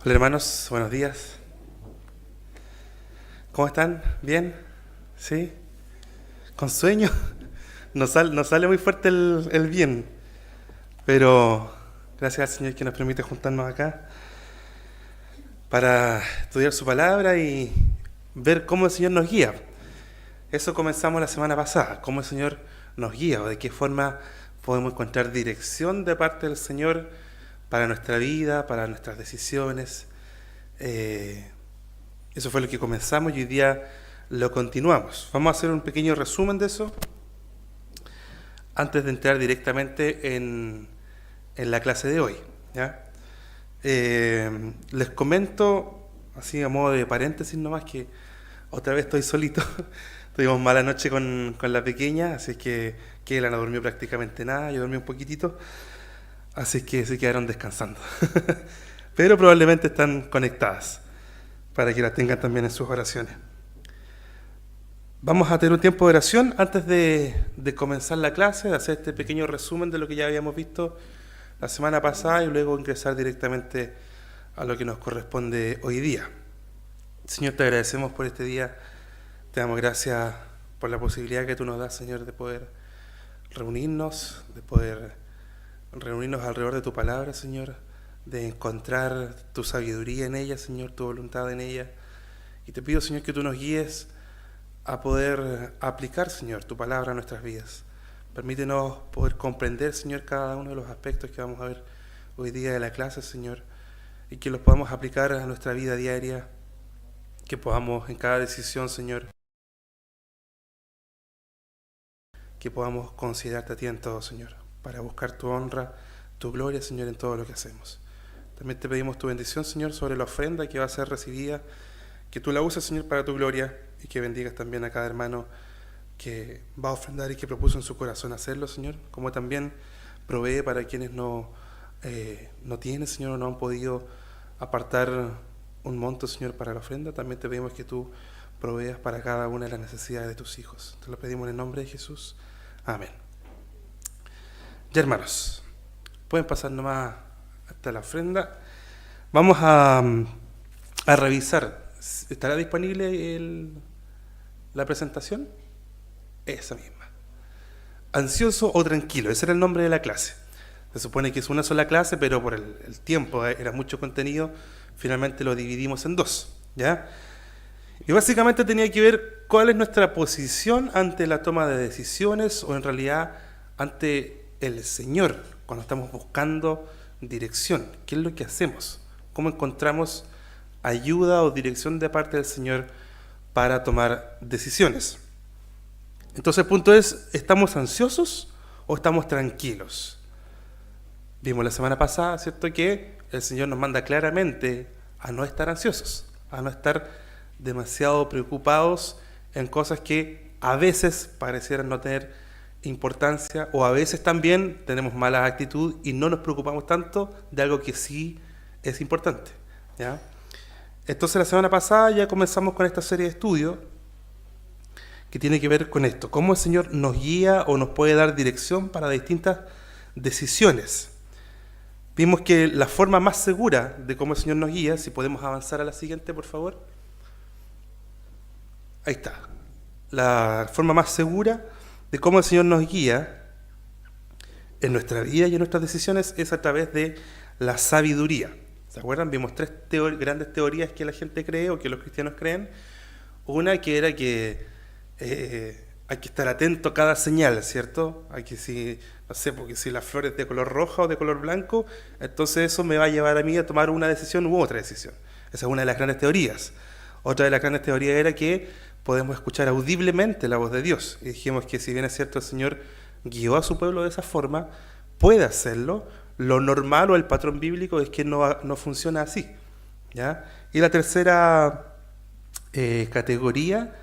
Hola hermanos, buenos días. ¿Cómo están? ¿Bien? ¿Sí? ¿Con sueño? Nos sale muy fuerte el bien, pero gracias al Señor que nos permite juntarnos acá para estudiar su palabra y ver cómo el Señor nos guía. Eso comenzamos la semana pasada, cómo el Señor nos guía o de qué forma podemos encontrar dirección de parte del Señor para nuestra vida, para nuestras decisiones. Eh, Eso fue lo que comenzamos y hoy día lo continuamos. Vamos a hacer un pequeño resumen de eso antes de entrar directamente en la clase de hoy. ¿Ya? Les comento, así a modo de paréntesis nomás, que otra vez estoy solito. Tuvimos mala noche con la pequeña, así que ella no durmió prácticamente nada, yo dormí un poquitito, así que se quedaron descansando. Pero probablemente están conectadas para que las tengan también en sus oraciones. Vamos a tener un tiempo de oración antes de comenzar la clase, de hacer este pequeño resumen de lo que ya habíamos visto la semana pasada y luego ingresar directamente a lo que nos corresponde hoy día. Señor, te agradecemos por este día, te damos gracias por la posibilidad que tú nos das, Señor, de poder reunirnos alrededor de tu palabra, Señor, de encontrar tu sabiduría en ella, Señor, tu voluntad en ella. Y te pido, Señor, que tú nos guíes a poder aplicar, Señor, tu palabra a nuestras vidas. Permítenos poder comprender, Señor, cada uno de los aspectos que vamos a ver hoy día de la clase, Señor, y que los podamos aplicar a nuestra vida diaria, que podamos en cada decisión, Señor, que podamos considerarte a ti en todo, Señor, para buscar tu honra, tu gloria, Señor, en todo lo que hacemos. También te pedimos tu bendición, Señor, sobre la ofrenda que va a ser recibida, que tú la uses, Señor, para tu gloria y que bendigas también a cada hermano que va a ofrendar y que propuso en su corazón hacerlo, Señor, como también provee para quienes no tienen, Señor, o no han podido apartar un monto, Señor, para la ofrenda. También te pedimos que tú proveas para cada una de las necesidades de tus hijos. Te lo pedimos en el nombre de Jesús. Amén. Ya, hermanos, pueden pasar nomás hasta la ofrenda. Vamos a revisar. ¿Estará disponible la presentación? Esa misma. Ansioso o tranquilo, ese era el nombre de la clase. Se supone que es una sola clase, pero por el tiempo, era mucho contenido, finalmente lo dividimos en dos, ¿ya? Y básicamente tenía que ver cuál es nuestra posición ante la toma de decisiones o en realidad ante el Señor, cuando estamos buscando dirección. ¿Qué es lo que hacemos? ¿Cómo encontramos ayuda o dirección de parte del Señor para tomar decisiones? Entonces el punto es, ¿estamos ansiosos o estamos tranquilos? Vimos la semana pasada, ¿cierto?, que el Señor nos manda claramente a no estar ansiosos, a no estar demasiado preocupados en cosas que a veces parecieran no tener importancia o a veces también tenemos mala actitud y no nos preocupamos tanto de algo que sí es importante, ¿ya? Entonces la semana pasada ya comenzamos con esta serie de estudios que tiene que ver con esto, cómo el Señor nos guía o nos puede dar dirección para distintas decisiones. Vimos que la forma más segura de cómo el Señor nos guía, si podemos avanzar a la siguiente, por favor. Ahí está. La forma más segura de cómo el Señor nos guía en nuestra vida y en nuestras decisiones es a través de la sabiduría. ¿Se acuerdan? Vimos tres grandes teorías que la gente cree o que los cristianos creen. Una que era que hay que estar atento a cada señal, ¿cierto? Hay que, si, no sé, porque si la flor es de color roja o de color blanco, entonces eso me va a llevar a mí a tomar una decisión u otra decisión. Esa es una de las grandes teorías. Otra de las grandes teorías era que podemos escuchar audiblemente la voz de Dios. Y dijimos que si bien es cierto el Señor guió a su pueblo de esa forma, puede hacerlo. Lo normal o el patrón bíblico es que no funciona así, ¿ya? Y la tercera categoría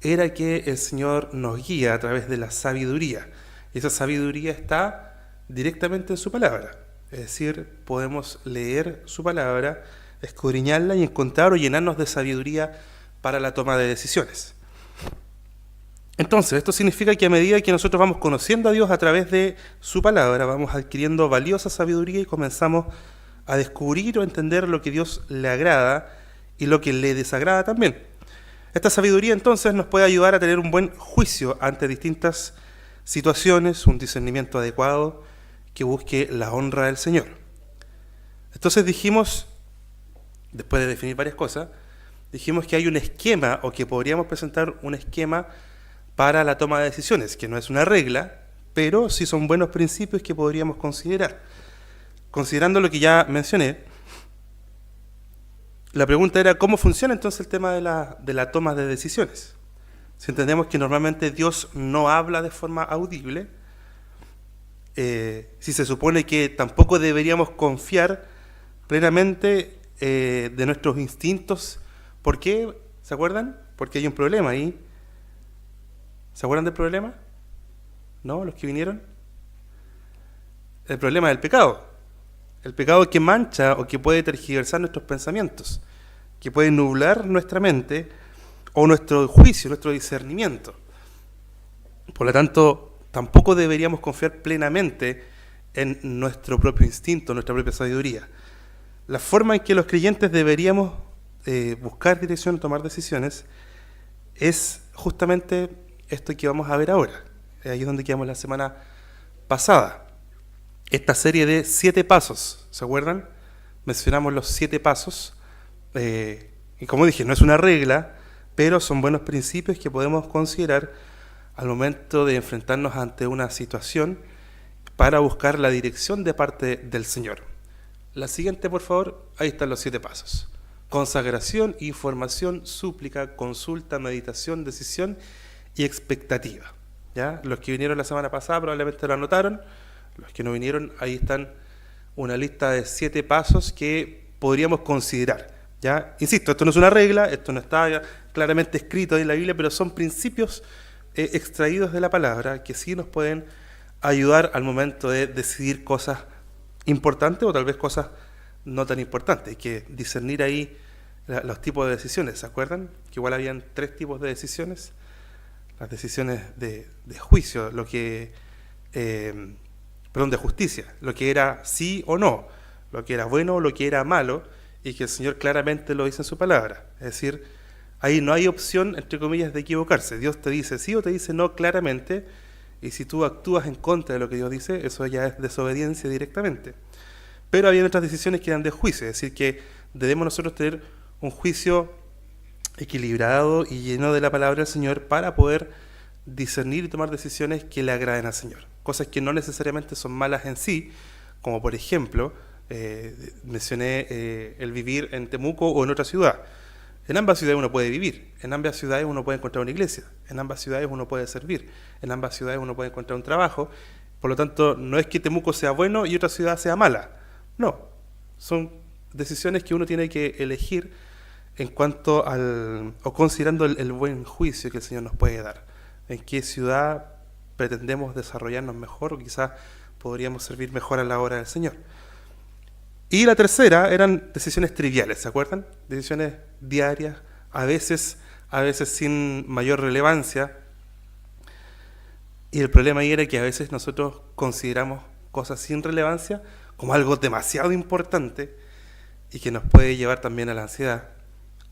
era que el Señor nos guía a través de la sabiduría. Y esa sabiduría está directamente en su palabra. Es decir, podemos leer su palabra, escudriñarla y encontrar o llenarnos de sabiduría para la toma de decisiones. Entonces, esto significa que a medida que nosotros vamos conociendo a Dios a través de su palabra, vamos adquiriendo valiosa sabiduría y comenzamos a descubrir o entender lo que Dios le agrada y lo que le desagrada también. Esta sabiduría entonces nos puede ayudar a tener un buen juicio ante distintas situaciones, un discernimiento adecuado que busque la honra del Señor. Entonces dijimos, después de definir varias cosas, dijimos que hay un esquema, o que podríamos presentar un esquema para la toma de decisiones, que no es una regla, pero sí son buenos principios que podríamos considerar. Considerando lo que ya mencioné, la pregunta era cómo funciona entonces el tema de la toma de decisiones. Si entendemos que normalmente Dios no habla de forma audible, si se supone que tampoco deberíamos confiar plenamente de nuestros instintos. ¿Por qué? ¿Se acuerdan? Porque hay un problema ahí. ¿Se acuerdan del problema? ¿No? ¿Los que vinieron? El problema del pecado. El pecado que mancha o que puede tergiversar nuestros pensamientos, que puede nublar nuestra mente o nuestro juicio, nuestro discernimiento. Por lo tanto, tampoco deberíamos confiar plenamente en nuestro propio instinto, nuestra propia sabiduría. La forma en que los creyentes deberíamos buscar dirección, tomar decisiones, es justamente esto que vamos a ver ahora. Ahí es donde quedamos la semana pasada. Esta serie de 7 pasos, ¿se acuerdan? Mencionamos los 7 pasos, y como dije, no es una regla, pero son buenos principios que podemos considerar al momento de enfrentarnos ante una situación para buscar la dirección de parte del Señor. La siguiente, por favor. Ahí están los 7 pasos. Consagración, información, súplica, consulta, meditación, decisión y expectativa. ¿Ya? Los que vinieron la semana pasada probablemente lo anotaron. Los que no vinieron, ahí están una lista de 7 pasos que podríamos considerar. ¿Ya? Insisto, esto no es una regla, esto no está claramente escrito en la Biblia, pero son principios extraídos de la palabra que sí nos pueden ayudar al momento de decidir cosas importantes o tal vez cosas no tan importantes. Hay que discernir ahí los tipos de decisiones. ¿Se acuerdan? Que igual habían 3 tipos de decisiones. Las decisiones de juicio, de justicia, lo que era sí o no, lo que era bueno o lo que era malo, y que el Señor claramente lo dice en su palabra. Es decir, ahí no hay opción, entre comillas, de equivocarse. Dios te dice sí o te dice no claramente, y si tú actúas en contra de lo que Dios dice, eso ya es desobediencia directamente. Pero había otras decisiones que eran de juicio, es decir, que debemos nosotros tener un juicio equilibrado y lleno de la palabra del Señor para poder discernir y tomar decisiones que le agraden al Señor. Cosas que no necesariamente son malas en sí, como por ejemplo, mencioné el vivir en Temuco o en otra ciudad. En ambas ciudades uno puede vivir, en ambas ciudades uno puede encontrar una iglesia, en ambas ciudades uno puede servir, en ambas ciudades uno puede encontrar un trabajo. Por lo tanto, no es que Temuco sea bueno y otra ciudad sea mala. No, son decisiones que uno tiene que elegir en cuanto o considerando el buen juicio que el Señor nos puede dar. En qué ciudad pretendemos desarrollarnos mejor o quizás podríamos servir mejor a la obra del Señor. Y la tercera eran decisiones triviales, ¿se acuerdan? Decisiones diarias, a veces sin mayor relevancia. Y el problema ahí era que a veces nosotros consideramos cosas sin relevancia como algo demasiado importante y que nos puede llevar también a la ansiedad.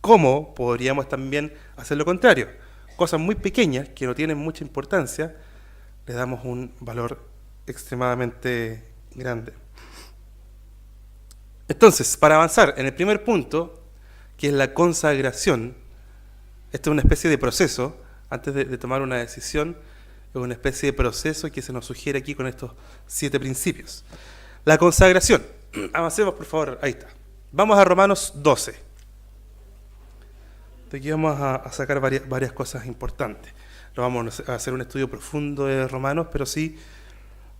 ¿Cómo podríamos también hacer lo contrario? Cosas muy pequeñas que no tienen mucha importancia, le damos un valor extremadamente grande. Entonces, para avanzar en el primer punto, que es la consagración, esto es una especie de proceso, antes de tomar una decisión, es una especie de proceso que se nos sugiere aquí con estos 7 principios. La consagración, avancemos por favor, ahí está. Vamos a Romanos 12. De aquí vamos a sacar varias cosas importantes. No vamos a hacer un estudio profundo de Romanos, pero sí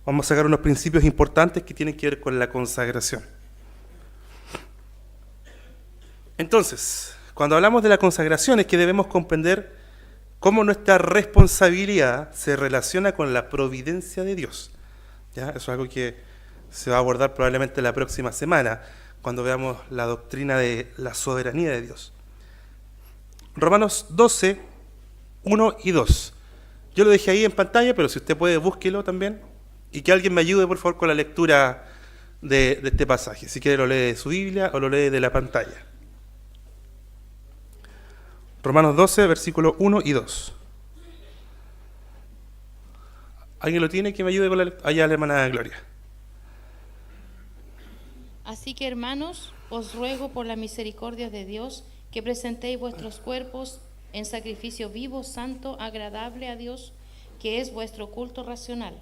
vamos a sacar unos principios importantes que tienen que ver con la consagración. Entonces, cuando hablamos de la consagración es que debemos comprender cómo nuestra responsabilidad se relaciona con la providencia de Dios. ¿Ya? Eso es algo que se va a abordar probablemente la próxima semana, cuando veamos la doctrina de la soberanía de Dios. Romanos 12, 1 y 2. Yo lo dejé ahí en pantalla, pero si usted puede, búsquelo también. Y que alguien me ayude, por favor, con la lectura de este pasaje. Si quiere lo lee de su Biblia o lo lee de la pantalla. Romanos 12, versículos 1 y 2. ¿Alguien lo tiene? Que me ayude con allá la hermana Gloria. Así que, hermanos, os ruego por la misericordia de Dios que presentéis vuestros cuerpos en sacrificio vivo, santo, agradable a Dios, que es vuestro culto racional.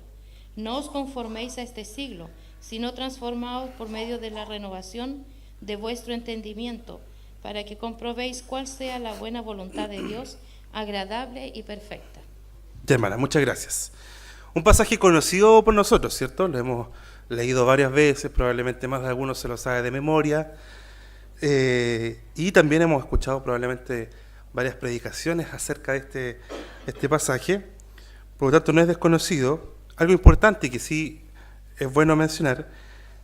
No os conforméis a este siglo, sino transformaos por medio de la renovación de vuestro entendimiento, para que comprobéis cuál sea la buena voluntad de Dios, agradable y perfecta. Ya, hermana, muchas gracias. Un pasaje conocido por nosotros, ¿cierto? Lo hemos leído varias veces, probablemente más de algunos se lo sabe de memoria, y también hemos escuchado probablemente varias predicaciones acerca de este pasaje, por lo tanto no es desconocido. Algo importante que sí es bueno mencionar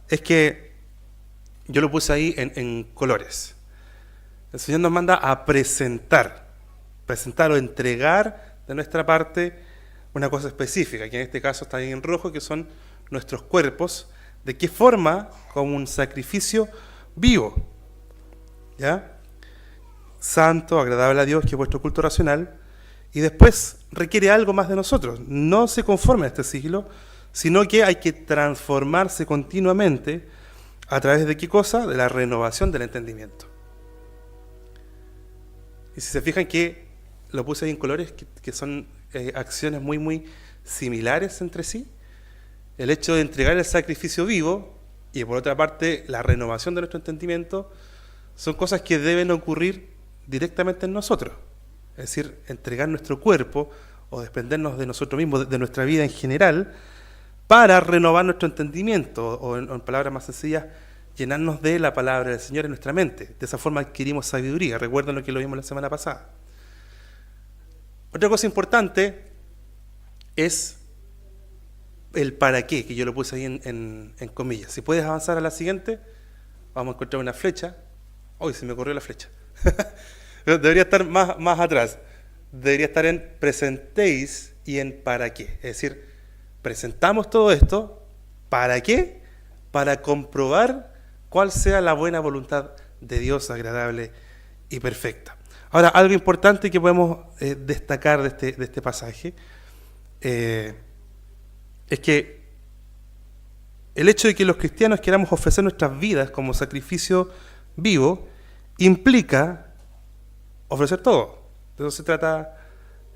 es que yo lo puse ahí en colores. El Señor nos manda a presentar o entregar de nuestra parte una cosa específica, que en este caso está ahí en rojo, que son nuestros cuerpos. ¿De qué forma? Como un sacrificio vivo, ¿ya? Santo, agradable a Dios, que es vuestro culto racional, y después requiere algo más de nosotros. No se conforme a este siglo, sino que hay que transformarse continuamente a través de qué cosa? De la renovación del entendimiento. Y si se fijan que lo puse ahí en colores, que son acciones muy, muy similares entre sí. El hecho de entregar el sacrificio vivo y por otra parte la renovación de nuestro entendimiento son cosas que deben ocurrir directamente en nosotros. Es decir, entregar nuestro cuerpo o desprendernos de nosotros mismos, de nuestra vida en general, para renovar nuestro entendimiento, o en palabras más sencillas, llenarnos de la palabra del Señor en nuestra mente. De esa forma adquirimos sabiduría. Recuerden lo que lo vimos la semana pasada. Otra cosa importante es el para qué, que yo lo puse ahí en comillas. Si puedes avanzar a la siguiente, vamos a encontrar una flecha. ¡Uy, se me corrió la flecha! Debería estar más atrás. Debería estar en presentéis y en para qué. Es decir, presentamos todo esto, ¿para qué? Para comprobar cuál sea la buena voluntad de Dios, agradable y perfecta. Ahora, algo importante que podemos destacar de este pasaje es que el hecho de que los cristianos queramos ofrecer nuestras vidas como sacrificio vivo implica ofrecer todo. De eso se trata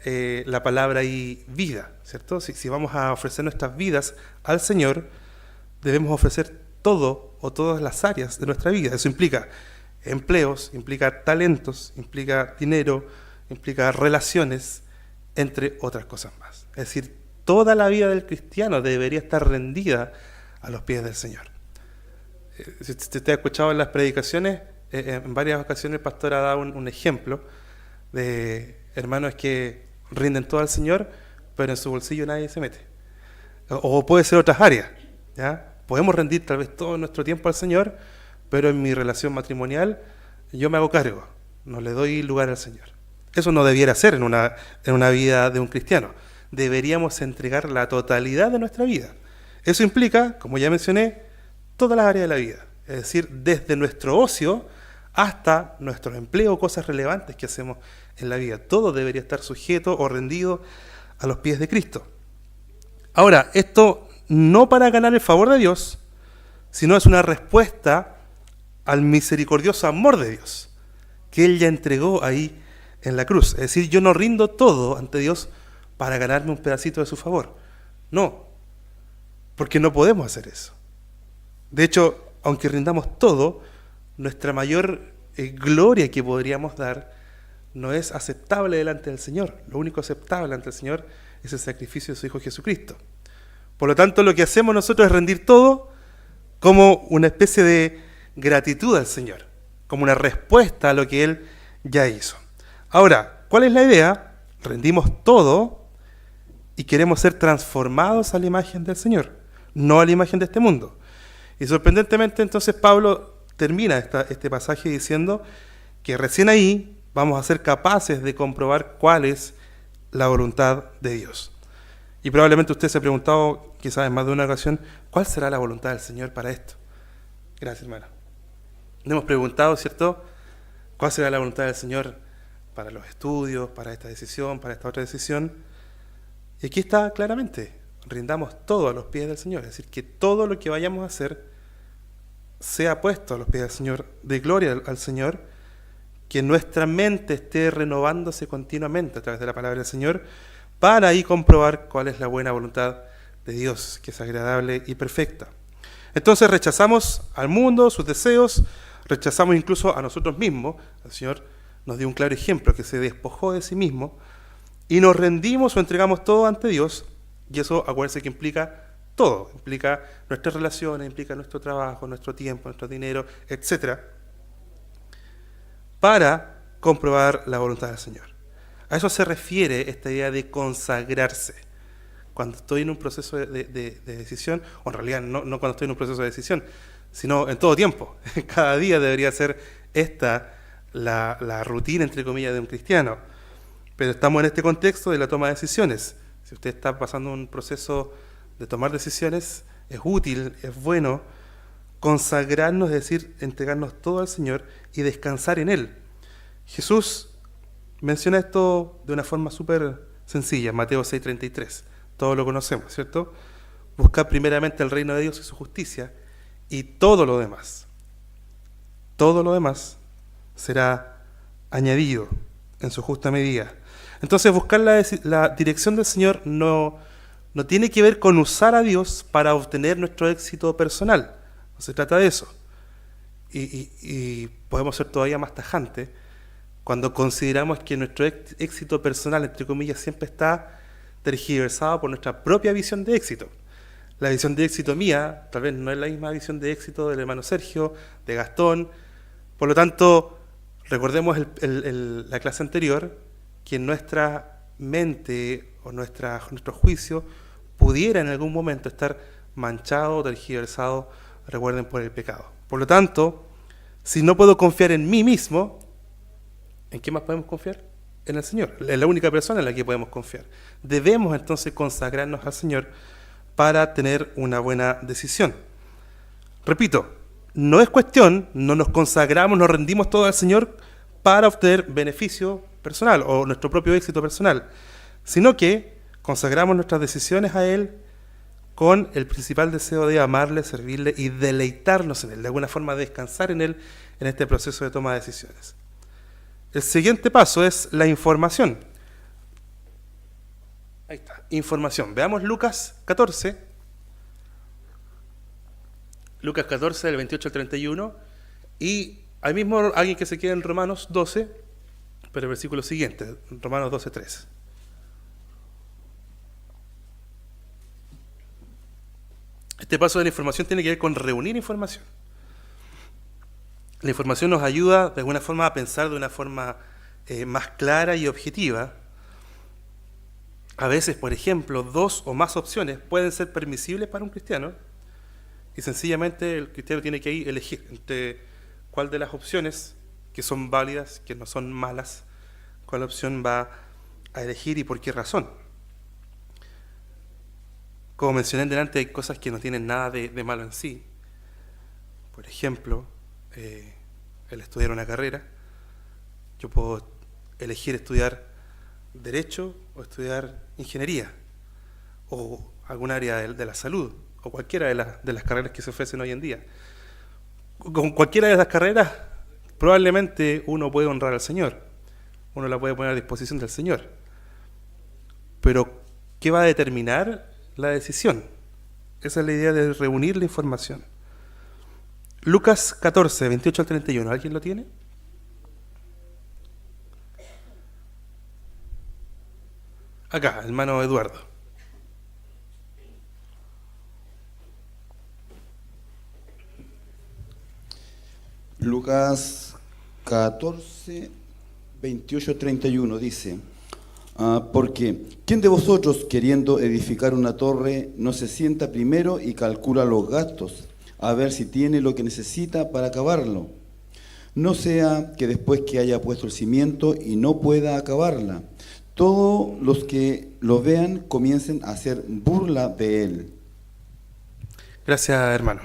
la palabra ahí, vida, ¿cierto? Si vamos a ofrecer nuestras vidas al Señor, debemos ofrecer todo o todas las áreas de nuestra vida. Eso implica empleos, implica talentos, implica dinero, implica relaciones, entre otras cosas más. Es decir, toda la vida del cristiano debería estar rendida a los pies del Señor. Si usted ha escuchado en las predicaciones, en varias ocasiones el pastor ha dado un ejemplo de hermanos que rinden todo al Señor, pero en su bolsillo nadie se mete. O puede ser otras áreas, ¿ya? Podemos rendir tal vez todo nuestro tiempo al Señor, pero en mi relación matrimonial yo me hago cargo, no le doy lugar al Señor. Eso no debiera ser en una vida de un cristiano. Deberíamos entregar la totalidad de nuestra vida. Eso implica, como ya mencioné, todas las áreas de la vida. Es decir, desde nuestro ocio hasta nuestro empleo, cosas relevantes que hacemos en la vida. Todo debería estar sujeto o rendido a los pies de Cristo. Ahora, esto no para ganar el favor de Dios, sino es una respuesta al misericordioso amor de Dios, que Él ya entregó ahí en la cruz. Es decir, yo no rindo todo ante Dios para ganarme un pedacito de su favor. No, porque no podemos hacer eso. De hecho, aunque rindamos todo, nuestra mayor gloria que podríamos dar no es aceptable delante del Señor. Lo único aceptable delante del Señor es el sacrificio de su Hijo Jesucristo. Por lo tanto, lo que hacemos nosotros es rendir todo como una especie de gratitud al Señor, como una respuesta a lo que Él ya hizo. Ahora, ¿cuál es la idea? Rendimos todo y queremos ser transformados a la imagen del Señor, no a la imagen de este mundo. Y sorprendentemente entonces Pablo termina este pasaje diciendo que recién ahí vamos a ser capaces de comprobar cuál es la voluntad de Dios. Y probablemente usted se ha preguntado, quizás en más de una ocasión, ¿cuál será la voluntad del Señor para esto? Gracias, hermano. Nos hemos preguntado, ¿cierto?, cuál será la voluntad del Señor para los estudios, para esta decisión, para esta otra decisión. Y aquí está claramente, rindamos todo a los pies del Señor. Es decir, que todo lo que vayamos a hacer sea puesto a los pies del Señor, de gloria al Señor, que nuestra mente esté renovándose continuamente a través de la palabra del Señor, para ahí comprobar cuál es la buena voluntad de Dios, que es agradable y perfecta. Entonces rechazamos al mundo, sus deseos, rechazamos incluso a nosotros mismos. El Señor nos dio un claro ejemplo, que se despojó de sí mismo, y nos rendimos o entregamos todo ante Dios, y eso, acuérdense que implica todo, implica nuestras relaciones, implica nuestro trabajo, nuestro tiempo, nuestro dinero, etc., para comprobar la voluntad del Señor. A eso se refiere esta idea de consagrarse. Cuando estoy en un proceso de decisión, o en realidad no cuando estoy en un proceso de decisión, sino en todo tiempo. Cada día debería ser esta la rutina, entre comillas, de un cristiano. Pero estamos en este contexto de la toma de decisiones. Si usted está pasando un proceso de tomar decisiones, es útil, es bueno consagrarnos, es decir, entregarnos todo al Señor y descansar en Él. Jesús menciona esto de una forma súper sencilla, Mateo 6:33. Todos lo conocemos, ¿cierto? Buscad primeramente el reino de Dios y su justicia, y todo lo demás será añadido en su justa medida. Entonces, buscar la dirección del Señor no tiene que ver con usar a Dios para obtener nuestro éxito personal. No se trata de eso. Y podemos ser todavía más tajantes cuando consideramos que nuestro éxito personal, entre comillas, siempre está tergiversado por nuestra propia visión de éxito. La visión de éxito mía tal vez no es la misma visión de éxito del hermano Sergio, de Gastón. Por lo tanto, recordemos la clase anterior, que nuestra mente o nuestro juicio pudiera en algún momento estar manchado o tergiversado, recuerden, por el pecado. Por lo tanto, si no puedo confiar en mí mismo, ¿en qué más podemos confiar? En el Señor. Es la única persona en la que podemos confiar. Debemos entonces consagrarnos al Señor para tener una buena decisión. Repito, no es cuestión, no nos consagramos, nos rendimos todo al Señor para obtener beneficio personal o nuestro propio éxito personal, sino que consagramos nuestras decisiones a Él con el principal deseo de amarle, servirle y deleitarnos en Él, de alguna forma descansar en Él en este proceso de toma de decisiones. El siguiente paso es la información. Ahí está, información. Veamos Lucas 14. Lucas 14, del 28 al 31. Y ahí mismo alguien que se quede en Romanos 12, pero el versículo siguiente, Romanos 12, 3. Este paso de la información tiene que ver con reunir información. La información nos ayuda de alguna forma a pensar de una forma más clara y objetiva. A veces, por ejemplo, 2 o más opciones pueden ser permisibles para un cristiano y sencillamente el cristiano tiene que ahí elegir entre cuál de las opciones que son válidas, que no son malas, cuál opción va a elegir y por qué razón. Como mencioné delante, hay cosas que no tienen nada de malo en sí. Por ejemplo, el estudiar una carrera. Yo puedo elegir estudiar Derecho o estudiar Ingeniería o algún área de la salud o cualquiera de las carreras que se ofrecen hoy en día. Con cualquiera de las carreras probablemente uno puede honrar al Señor, uno la puede poner a disposición del Señor. Pero, ¿qué va a determinar la decisión? Esa es la idea de reunir la información. Lucas 14, 28 al 31. ¿Alguien lo tiene? Acá, hermano Eduardo. Lucas 14, 28, 31 dice: porque ¿quién de vosotros, queriendo edificar una torre, no se sienta primero y calcula los gastos, a ver si tiene lo que necesita para acabarlo? No sea que después que haya puesto el cimiento y no pueda acabarla, todos los que lo vean comiencen a hacer burla de él. Gracias, hermano.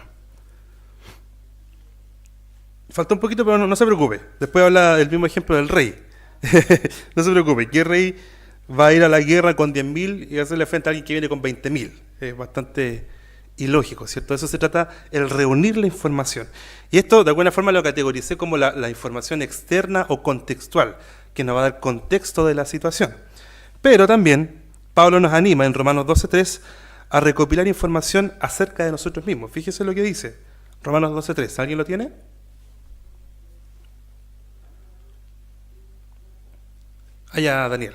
falta un poquito, pero no se preocupe. Después habla el mismo ejemplo del rey. No se preocupe, ¿qué rey va a ir a la guerra con 10.000 y hacerle frente a alguien que viene con 20.000? Es bastante ilógico, ¿cierto? De eso se trata, el reunir la información. Y esto, de alguna forma, lo categoricé como la información externa o contextual, que nos va a dar contexto de la situación. Pero también, Pablo nos anima en Romanos 12:3 a recopilar información acerca de nosotros mismos. Fíjese lo que dice, Romanos 12:3. ¿Alguien lo tiene? Allá, Daniel.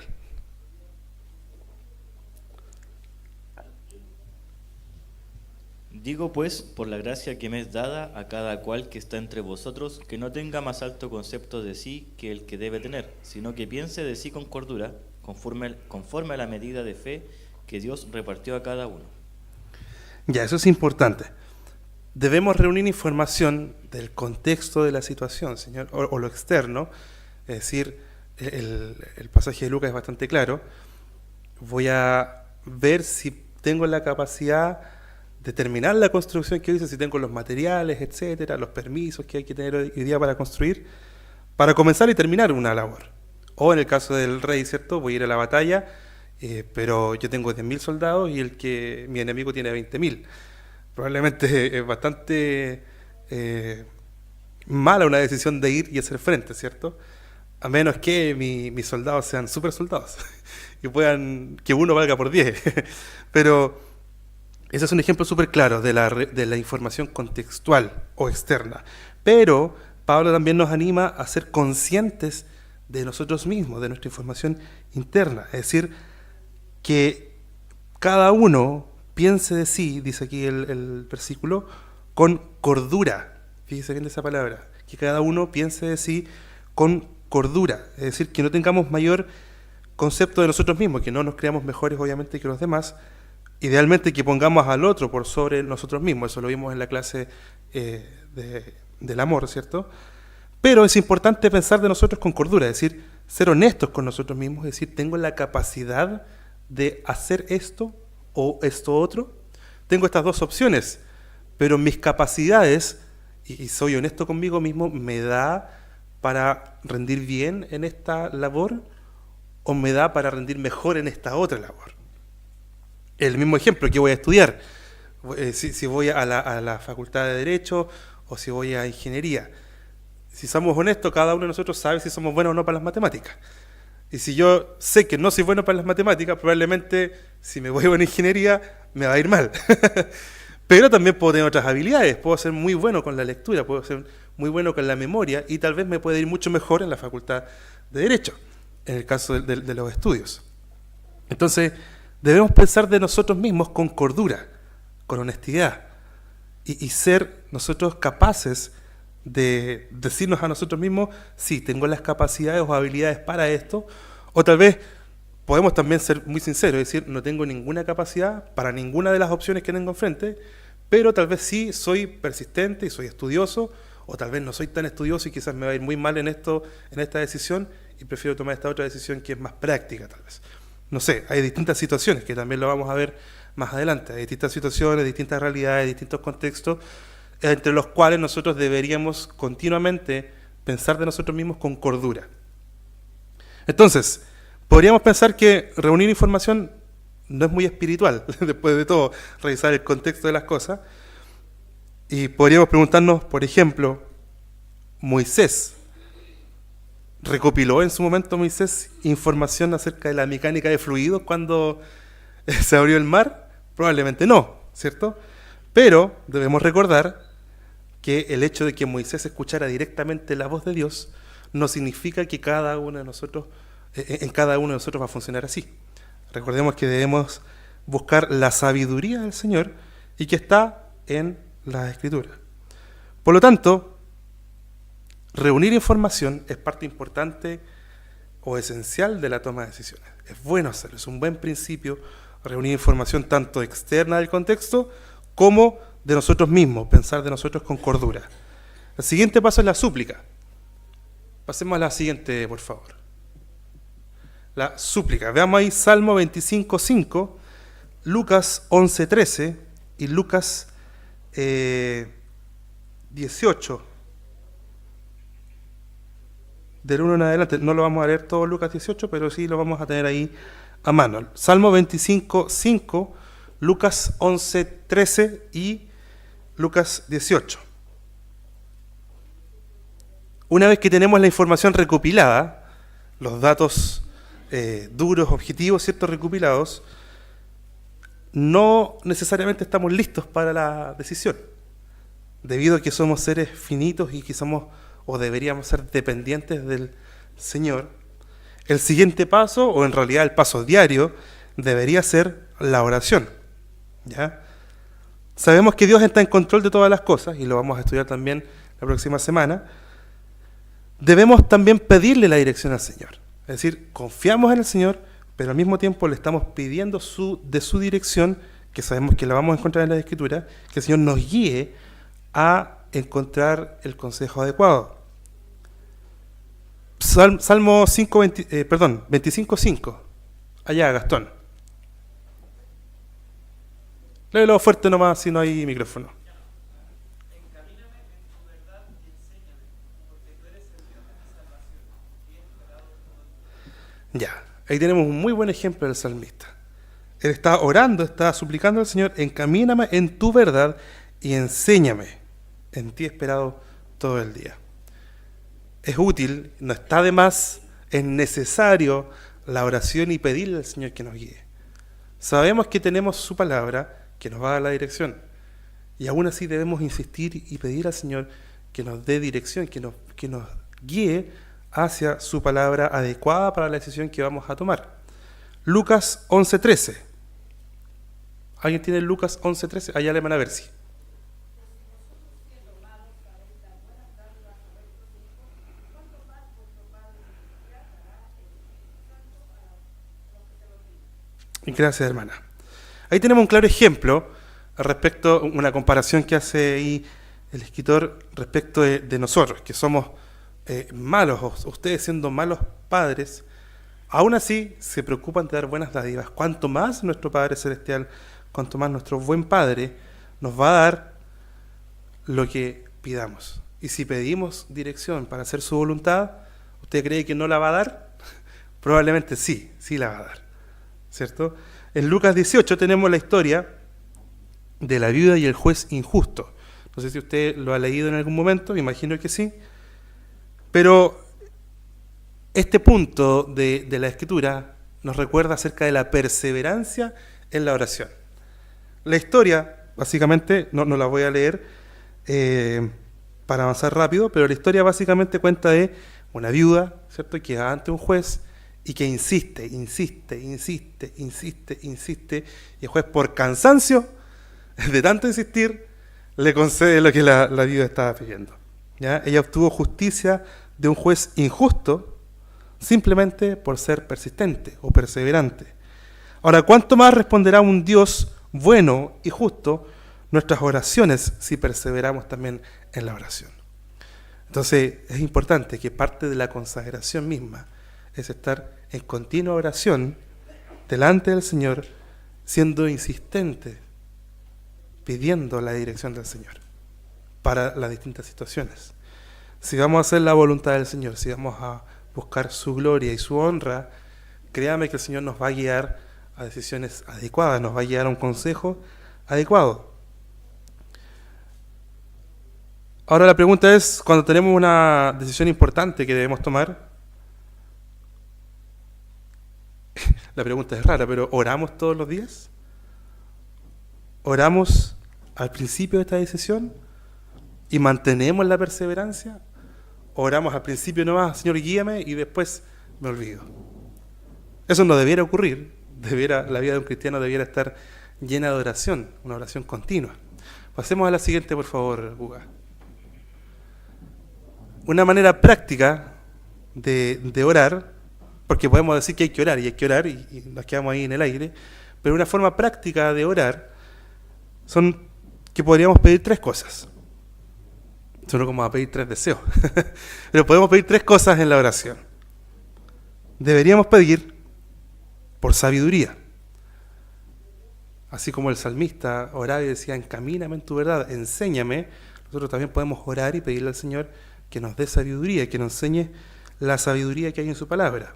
Digo pues, por la gracia que me es dada a cada cual que está entre vosotros, que no tenga más alto concepto de sí que el que debe tener, sino que piense de sí con cordura, conforme a la medida de fe que Dios repartió a cada uno. Ya, eso es importante. Debemos reunir información del contexto de la situación, Señor, o lo externo. Es decir, el pasaje de Lucas es bastante claro. Voy a ver si tengo la capacidad de terminar la construcción que hice, si tengo los materiales, etcétera, los permisos que hay que tener hoy día para construir, para comenzar y terminar una labor. O en el caso del rey, ¿cierto? Voy a ir a la batalla, pero yo tengo 10.000 soldados y mi enemigo tiene 20.000. Probablemente es bastante mala una decisión de ir y hacer frente, ¿cierto? A menos que mis soldados sean super soldados y puedan que uno valga por 10. Pero ese es un ejemplo súper claro de la información contextual o externa. Pero Pablo también nos anima a ser conscientes de nosotros mismos, de nuestra información interna. Es decir, que cada uno piense de sí, dice aquí el versículo, con cordura. Fíjese bien esa palabra. Que cada uno piense de sí con cordura. Es decir, que no tengamos mayor concepto de nosotros mismos, que no nos creamos mejores obviamente que los demás. Idealmente que pongamos al otro por sobre nosotros mismos, eso lo vimos en la clase del amor, ¿cierto? Pero es importante pensar de nosotros con cordura, es decir, ser honestos con nosotros mismos, es decir, ¿tengo la capacidad de hacer esto o esto otro? Tengo estas dos opciones, pero mis capacidades, y soy honesto conmigo mismo, ¿me da para rendir bien en esta labor o me da para rendir mejor en esta otra labor? El mismo ejemplo, que voy a estudiar, si voy a la facultad de Derecho o si voy a Ingeniería. Si somos honestos, cada uno de nosotros sabe si somos buenos o no para las matemáticas. Y si yo sé que no soy bueno para las matemáticas, probablemente si me voy a una ingeniería me va a ir mal. Pero también puedo tener otras habilidades, puedo ser muy bueno con la lectura, puedo ser muy bueno con la memoria y tal vez me puede ir mucho mejor en la facultad de Derecho, en el caso de los estudios. Entonces, debemos pensar de nosotros mismos con cordura, con honestidad, y ser nosotros capaces de decirnos a nosotros mismos, sí, tengo las capacidades o habilidades para esto, o tal vez podemos también ser muy sinceros, es decir, no tengo ninguna capacidad para ninguna de las opciones que tengo enfrente, pero tal vez sí soy persistente y soy estudioso, o tal vez no soy tan estudioso y quizás me va a ir muy mal en esta decisión, y prefiero tomar esta otra decisión que es más práctica tal vez. No sé, hay distintas situaciones, que también lo vamos a ver más adelante, hay distintas situaciones, distintas realidades, distintos contextos, entre los cuales nosotros deberíamos continuamente pensar de nosotros mismos con cordura. Entonces, podríamos pensar que reunir información no es muy espiritual, después de todo, revisar el contexto de las cosas, y podríamos preguntarnos, por ejemplo, Moisés, ¿recopiló en su momento Moisés información acerca de la mecánica de fluidos cuando se abrió el mar? Probablemente no, ¿cierto? Pero debemos recordar que el hecho de que Moisés escuchara directamente la voz de Dios no significa que cada uno de nosotros, en cada uno de nosotros va a funcionar así. Recordemos que debemos buscar la sabiduría del Señor y que está en las Escrituras. Por lo tanto, reunir información es parte importante o esencial de la toma de decisiones. Es bueno hacerlo, es un buen principio reunir información tanto externa del contexto como de nosotros mismos, pensar de nosotros con cordura. El siguiente paso es la súplica. Pasemos a la siguiente, por favor. La súplica. Veamos ahí Salmo 25:5, Lucas 11:13 y Lucas 18. del 1 en adelante. No lo vamos a leer todo Lucas 18, pero sí lo vamos a tener ahí a mano. Salmo 25, 5, Lucas 11, 13 y Lucas 18. Una vez que tenemos la información recopilada, los datos duros, objetivos, ¿cierto?, recopilados, no necesariamente estamos listos para la decisión, debido a que somos seres finitos y que somos o deberíamos ser dependientes del Señor. El siguiente paso, o en realidad el paso diario, debería ser la oración, ¿ya? Sabemos que Dios está en control de todas las cosas, y lo vamos a estudiar también la próxima semana. Debemos también pedirle la dirección al Señor. Es decir, confiamos en el Señor, pero al mismo tiempo le estamos pidiendo de su dirección, que sabemos que la vamos a encontrar en la Escritura, que el Señor nos guíe a encontrar el consejo adecuado. Salmo 25:5. Allá, Gastón. Léelo fuerte nomás si no hay micrófono. Ya, ahí tenemos un muy buen ejemplo del salmista. Él está orando, está suplicando al Señor: encamíname en tu verdad y enséñame. En ti he esperado todo el día. Es útil, no está de más, es necesario la oración y pedirle al Señor que nos guíe. Sabemos que tenemos su palabra que nos va a dar la dirección, y aún así debemos insistir y pedir al Señor que nos dé dirección, que nos guíe hacia su palabra adecuada para la decisión que vamos a tomar. Lucas 11:13. ¿Alguien tiene Lucas 11:13? Allá le van a ver si. Gracias, hermana. Ahí tenemos un claro ejemplo respecto, una comparación que hace ahí el escritor respecto de nosotros, que somos malos, ustedes siendo malos padres, aún así se preocupan de dar buenas dádivas. Cuanto más nuestro Padre Celestial, cuanto más nuestro buen Padre nos va a dar lo que pidamos. Y si pedimos dirección para hacer su voluntad, ¿usted cree que no la va a dar? Probablemente sí la va a dar, ¿cierto? En Lucas 18 tenemos la historia de la viuda y el juez injusto. No sé si usted lo ha leído en algún momento, me imagino que sí. Pero este punto de la Escritura nos recuerda acerca de la perseverancia en la oración. La historia, básicamente, no la voy a leer para avanzar rápido, pero la historia básicamente cuenta de una viuda, ¿cierto?, que va ante un juez y que insiste, y el juez, por cansancio de tanto insistir, le concede lo que la viuda estaba pidiendo, ¿ya? Ella obtuvo justicia de un juez injusto simplemente por ser persistente o perseverante. Ahora, ¿cuánto más responderá un Dios bueno y justo nuestras oraciones si perseveramos también en la oración? Entonces, es importante que parte de la consagración misma es estar en continua oración delante del Señor, siendo insistente, pidiendo la dirección del Señor para las distintas situaciones. Si vamos a hacer la voluntad del Señor, si vamos a buscar su gloria y su honra, créame que el Señor nos va a guiar a decisiones adecuadas, nos va a guiar a un consejo adecuado. Ahora la pregunta es, cuando tenemos una decisión importante que debemos tomar, la pregunta es rara, pero ¿oramos todos los días? ¿Oramos al principio de esta decisión y mantenemos la perseverancia? ¿Oramos al principio nomás, Señor, guíame, y después me olvido? Eso no debiera ocurrir. La vida de un cristiano debiera estar llena de oración, una oración continua. Pasemos a la siguiente, por favor, Guga. Una manera práctica de orar, porque podemos decir que hay que orar y nos quedamos ahí en el aire, pero una forma práctica de orar son que podríamos pedir 3 cosas. Solo como a pedir 3 deseos. Pero podemos pedir 3 cosas en la oración. Deberíamos pedir por sabiduría. Así como el salmista oraba y decía: encamíname en tu verdad, enséñame. Nosotros también podemos orar y pedirle al Señor que nos dé sabiduría, que nos enseñe la sabiduría que hay en su palabra.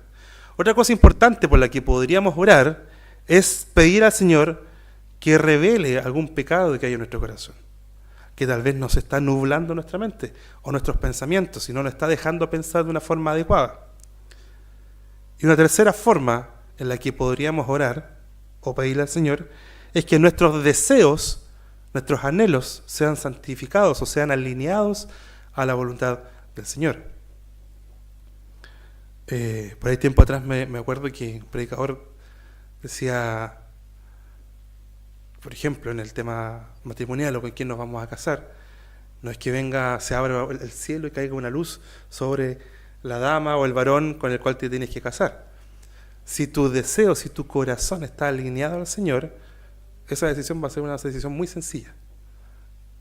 Otra cosa importante por la que podríamos orar es pedir al Señor que revele algún pecado que hay en nuestro corazón, que tal vez nos está nublando nuestra mente o nuestros pensamientos y no nos está dejando pensar de una forma adecuada. Y una tercera forma en la que podríamos orar o pedirle al Señor es que nuestros deseos, nuestros anhelos sean santificados o sean alineados a la voluntad del Señor. Por ahí tiempo atrás me acuerdo que un predicador decía, por ejemplo, en el tema matrimonial o con quién nos vamos a casar, no es que venga, se abra el cielo y caiga una luz sobre la dama o el varón con el cual te tienes que casar. Si tu deseo, si tu corazón está alineado al Señor, esa decisión va a ser una decisión muy sencilla.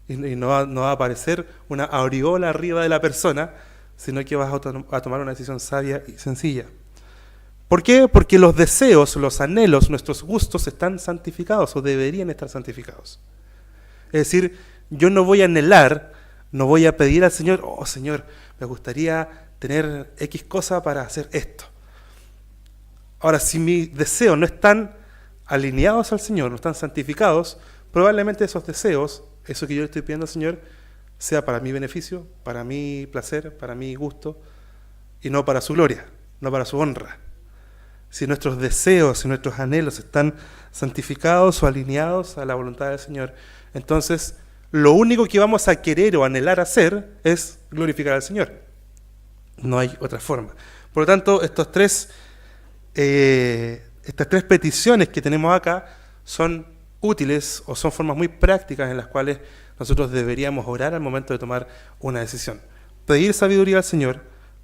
Y no va a aparecer una aureola arriba de la persona, sino que vas a tomar una decisión sabia y sencilla. ¿Por qué? Porque los deseos, los anhelos, nuestros gustos están santificados o deberían estar santificados. Es decir, yo no voy a anhelar, no voy a pedir al Señor, oh Señor, me gustaría tener X cosa para hacer esto. Ahora, si mis deseos no están alineados al Señor, no están santificados, probablemente esos deseos, eso que yo le estoy pidiendo al Señor, sea para mi beneficio, para mi placer, para mi gusto, y no para su gloria, no para su honra. Si nuestros deseos y nuestros anhelos están santificados o alineados a la voluntad del Señor, entonces lo único que vamos a querer o anhelar hacer es glorificar al Señor. No hay otra forma. Por lo tanto, estas tres peticiones que tenemos acá son útiles o son formas muy prácticas en las cuales nosotros deberíamos orar al momento de tomar una decisión. Pedir sabiduría al Señor,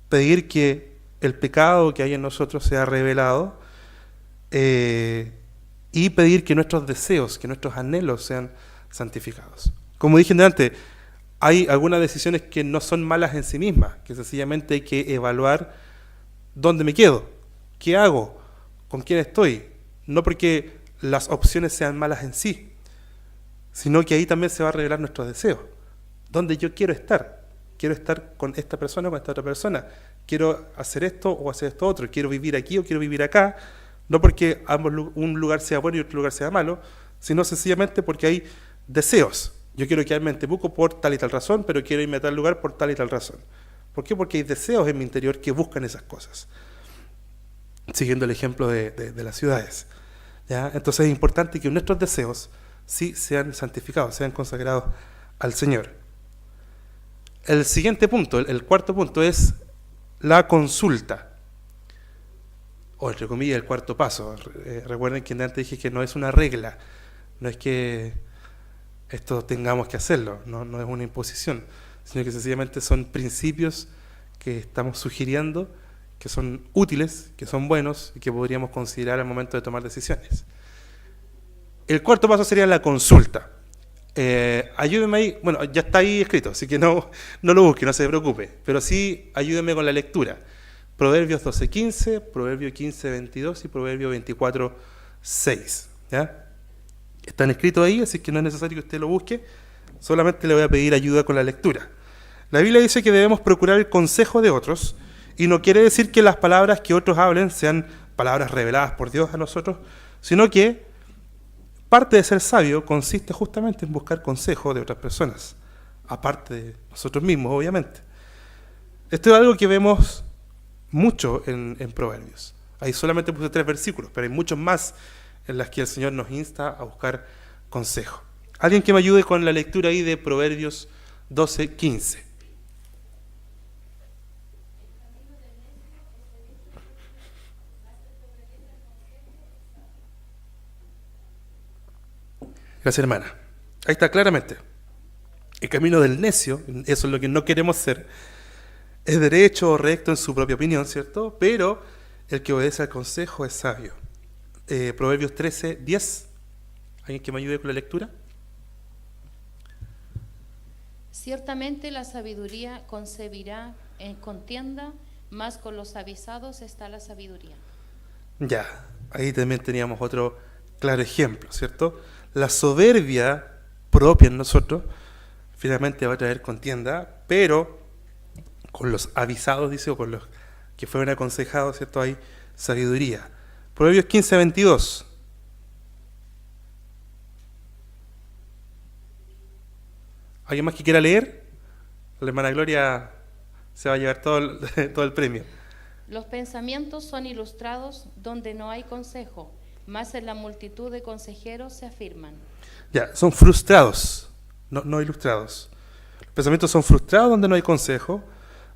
pedir que el pecado que hay en nosotros sea revelado y pedir que nuestros deseos, que nuestros anhelos sean santificados. Como dije antes, hay algunas decisiones que no son malas en sí mismas, que sencillamente hay que evaluar dónde me quedo, qué hago, con quién estoy, no porque las opciones sean malas en sí, sino que ahí también se va a revelar nuestros deseos, dónde yo quiero estar con esta persona o con esta otra persona, quiero hacer esto o hacer esto otro, quiero vivir aquí o quiero vivir acá, no porque un lugar sea bueno y otro lugar sea malo, sino sencillamente porque hay deseos. Yo quiero quedarme en Temuco por tal y tal razón, pero quiero irme a tal lugar por tal y tal razón. ¿Por qué? Porque hay deseos en mi interior que buscan esas cosas. Siguiendo el ejemplo de las ciudades, ¿ya? Entonces es importante que nuestros deseos sí sean santificados, sean consagrados al Señor. El siguiente punto, el cuarto punto, es la consulta, o entre comillas el cuarto paso. Recuerden que antes dije que no es una regla, no es que esto tengamos que hacerlo, no es una imposición, sino que sencillamente son principios que estamos sugiriendo, que son útiles, que son buenos y que podríamos considerar al momento de tomar decisiones. El cuarto paso sería la consulta. Ayúdeme ahí, bueno, ya está ahí escrito, así que no lo busque, no se preocupe, pero sí ayúdeme con la lectura. Proverbios 12:15, Proverbios 15:22 y Proverbios 24:6. ¿Ya? Están escritos ahí, así que no es necesario que usted lo busque, solamente le voy a pedir ayuda con la lectura. La Biblia dice que debemos procurar el consejo de otros, y no quiere decir que las palabras que otros hablen sean palabras reveladas por Dios a nosotros, sino que parte de ser sabio consiste justamente en buscar consejo de otras personas, aparte de nosotros mismos, obviamente. Esto es algo que vemos mucho en Proverbios. Ahí solamente puse 3 versículos, pero hay muchos más en las que el Señor nos insta a buscar consejo. Alguien que me ayude con la lectura ahí de Proverbios 12:15. Gracias, hermana. Ahí está claramente. El camino del necio, eso es lo que no queremos ser, es derecho o recto en su propia opinión, ¿cierto? Pero el que obedece al consejo es sabio. Proverbios 13:10. ¿Alguien que me ayude con la lectura? Ciertamente la sabiduría concebirá en contienda, mas con los avisados está la sabiduría. Ya, ahí también teníamos otro claro ejemplo, ¿cierto? La soberbia propia en nosotros finalmente va a traer contienda, pero con los avisados, dice, o con los que fueron aconsejados, ¿cierto? Hay sabiduría. Proverbios 15:22. ¿Alguien más que quiera leer? La hermana Gloria se va a llevar todo el premio. Los pensamientos son ilustrados donde no hay consejo, mas en la multitud de consejeros se afirman. Ya, son frustrados, no ilustrados. Los pensamientos son frustrados donde no hay consejo,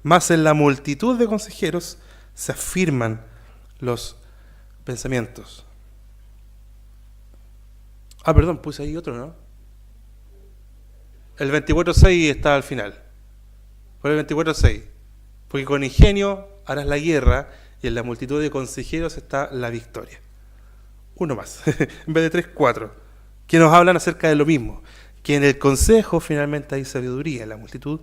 mas en la multitud de consejeros se afirman los pensamientos. Perdón, puse ahí otro, ¿no? El 24:6 está al final. Por el 24:6. Porque con ingenio harás la guerra y en la multitud de consejeros está la victoria. Uno más. En vez de 3, 4. Que nos hablan acerca de lo mismo. Que en el consejo finalmente hay sabiduría, en la multitud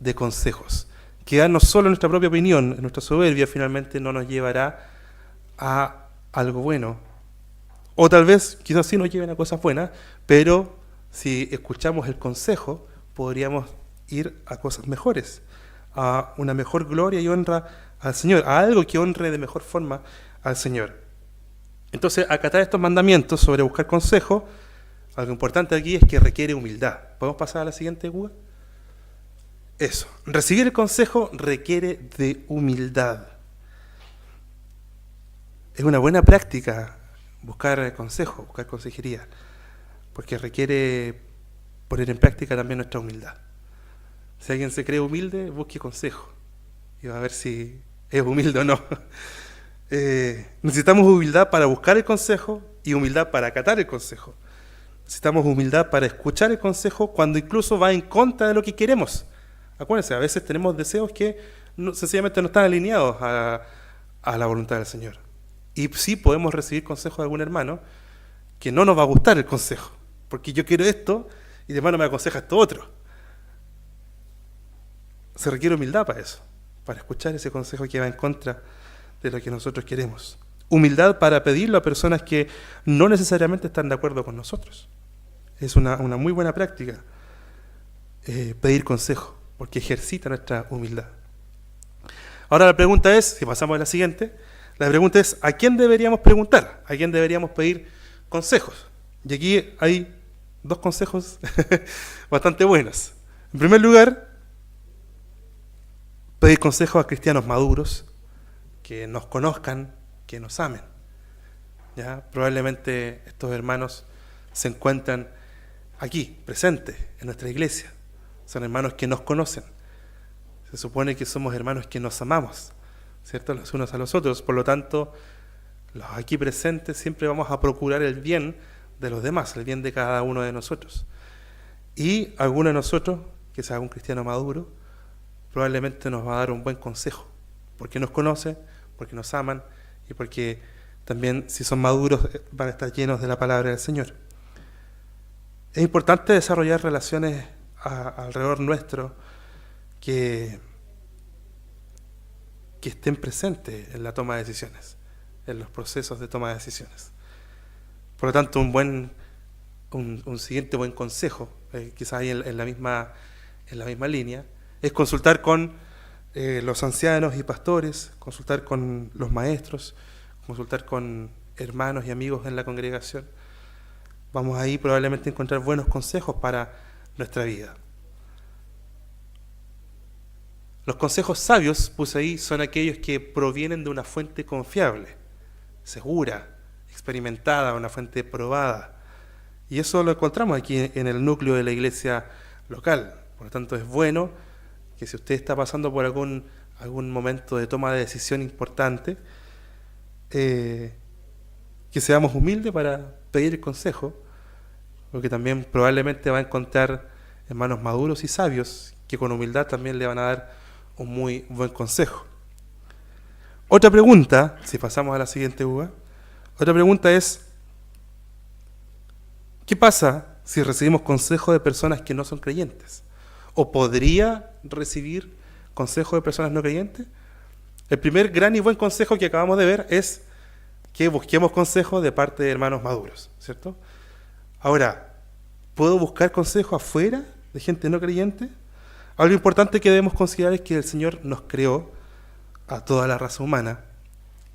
de consejos. Quedarnos solo en nuestra propia opinión, en nuestra soberbia, finalmente no nos llevará a algo bueno. O tal vez, quizás sí nos lleven a cosas buenas, pero si escuchamos el consejo, podríamos ir a cosas mejores, a una mejor gloria y honra al Señor, a algo que honre de mejor forma al Señor. Entonces, acatar estos mandamientos sobre buscar consejo, algo importante aquí es que requiere humildad. ¿Podemos pasar a la siguiente, Guga? Eso. Recibir el consejo requiere de humildad. Es una buena práctica buscar consejo, buscar consejería, porque requiere poner en práctica también nuestra humildad. Si alguien se cree humilde, busque consejo y va a ver si es humilde o no. Necesitamos humildad para buscar el consejo y humildad para acatar el consejo. Necesitamos humildad para escuchar el consejo cuando incluso va en contra de lo que queremos. Acuérdense, a veces tenemos deseos que sencillamente no están alineados a la voluntad del Señor. Y sí podemos recibir consejo de algún hermano que no nos va a gustar el consejo, porque yo quiero esto y de hermano me aconseja esto otro. Se requiere humildad para eso, para escuchar ese consejo que va en contra de lo que nosotros queremos. Humildad para pedirlo a personas que no necesariamente están de acuerdo con nosotros. Es una muy buena práctica pedir consejo, porque ejercita nuestra humildad. Ahora la pregunta es, si pasamos a la siguiente, la pregunta es, ¿a quién deberíamos preguntar? ¿A quién deberíamos pedir consejos? Y aquí hay dos consejos bastante buenos. En primer lugar, pedir consejos a cristianos maduros, que nos conozcan, que nos amen. ¿Ya? Probablemente estos hermanos se encuentran aquí, presentes, en nuestra iglesia. Son hermanos que nos conocen. Se supone que somos hermanos que nos amamos, ¿cierto? Los unos a los otros. Por lo tanto, los aquí presentes siempre vamos a procurar el bien de los demás, el bien de cada uno de nosotros. Y alguno de nosotros, que sea un cristiano maduro, probablemente nos va a dar un buen consejo, porque nos conoce, porque nos aman y porque también, si son maduros, van a estar llenos de la palabra del Señor. Es importante desarrollar relaciones alrededor nuestro que estén presentes en la toma de decisiones, en los procesos de toma de decisiones. Por lo tanto, un siguiente buen consejo, quizás ahí en la misma línea, es consultar con los ancianos y pastores, consultar con los maestros, consultar con hermanos y amigos en la congregación. Vamos ahí probablemente a encontrar buenos consejos para nuestra vida. Los consejos sabios, puse ahí, son aquellos que provienen de una fuente confiable, segura, experimentada, una fuente probada. Y eso lo encontramos aquí en el núcleo de la iglesia local. Por lo tanto, es bueno que si usted está pasando por algún momento de toma de decisión importante, que seamos humildes para pedir el consejo, porque también probablemente va a encontrar hermanos maduros y sabios que con humildad también le van a dar un muy buen consejo. Otra pregunta, si pasamos a la siguiente uva, otra pregunta es, ¿qué pasa si recibimos consejo de personas que no son creyentes? ¿O podría recibir consejo de personas no creyentes? El primer gran y buen consejo que acabamos de ver es que busquemos consejo de parte de hermanos maduros, ¿cierto? Ahora, ¿puedo buscar consejo afuera de gente no creyente? Algo importante que debemos considerar es que el Señor nos creó a toda la raza humana,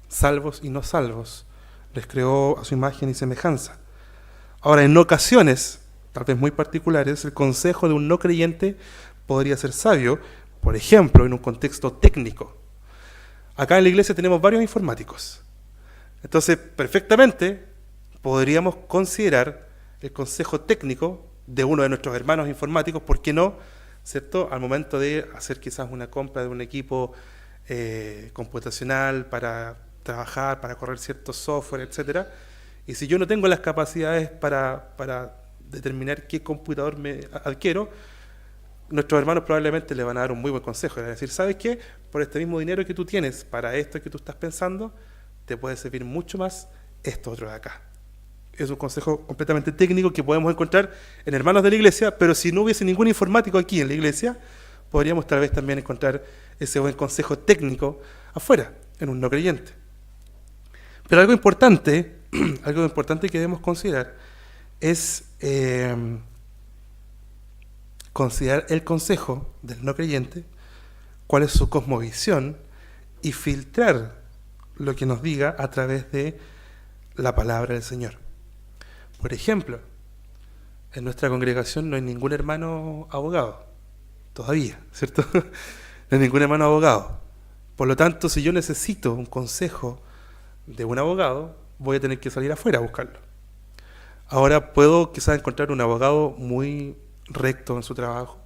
salvos y no salvos, les creó a su imagen y semejanza. Ahora, en ocasiones, tal vez muy particulares, el consejo de un no creyente podría ser sabio, por ejemplo, en un contexto técnico. Acá en la iglesia tenemos varios informáticos. Entonces, perfectamente podríamos considerar el consejo técnico de uno de nuestros hermanos informáticos, ¿por qué no? ¿Cierto? Al momento de hacer quizás una compra de un equipo computacional para trabajar, para correr ciertos software, etcétera. Y si yo no tengo las capacidades para determinar qué computador me adquiero, nuestros hermanos probablemente le van a dar un muy buen consejo. Le van a decir, ¿sabes qué? Por este mismo dinero que tú tienes para esto que tú estás pensando, te puede servir mucho más esto otro de acá. Es un consejo completamente técnico que podemos encontrar en hermanos de la iglesia, pero si no hubiese ningún informático aquí en la iglesia, podríamos tal vez también encontrar ese buen consejo técnico afuera, en un no creyente. Pero algo importante que debemos considerar es considerar el consejo del no creyente, cuál es su cosmovisión, y filtrar lo que nos diga a través de la palabra del Señor. Por ejemplo, en nuestra congregación no hay ningún hermano abogado, todavía, ¿cierto? No hay ningún hermano abogado. Por lo tanto, si yo necesito un consejo de un abogado, voy a tener que salir afuera a buscarlo. Ahora puedo quizás encontrar un abogado muy recto en su trabajo,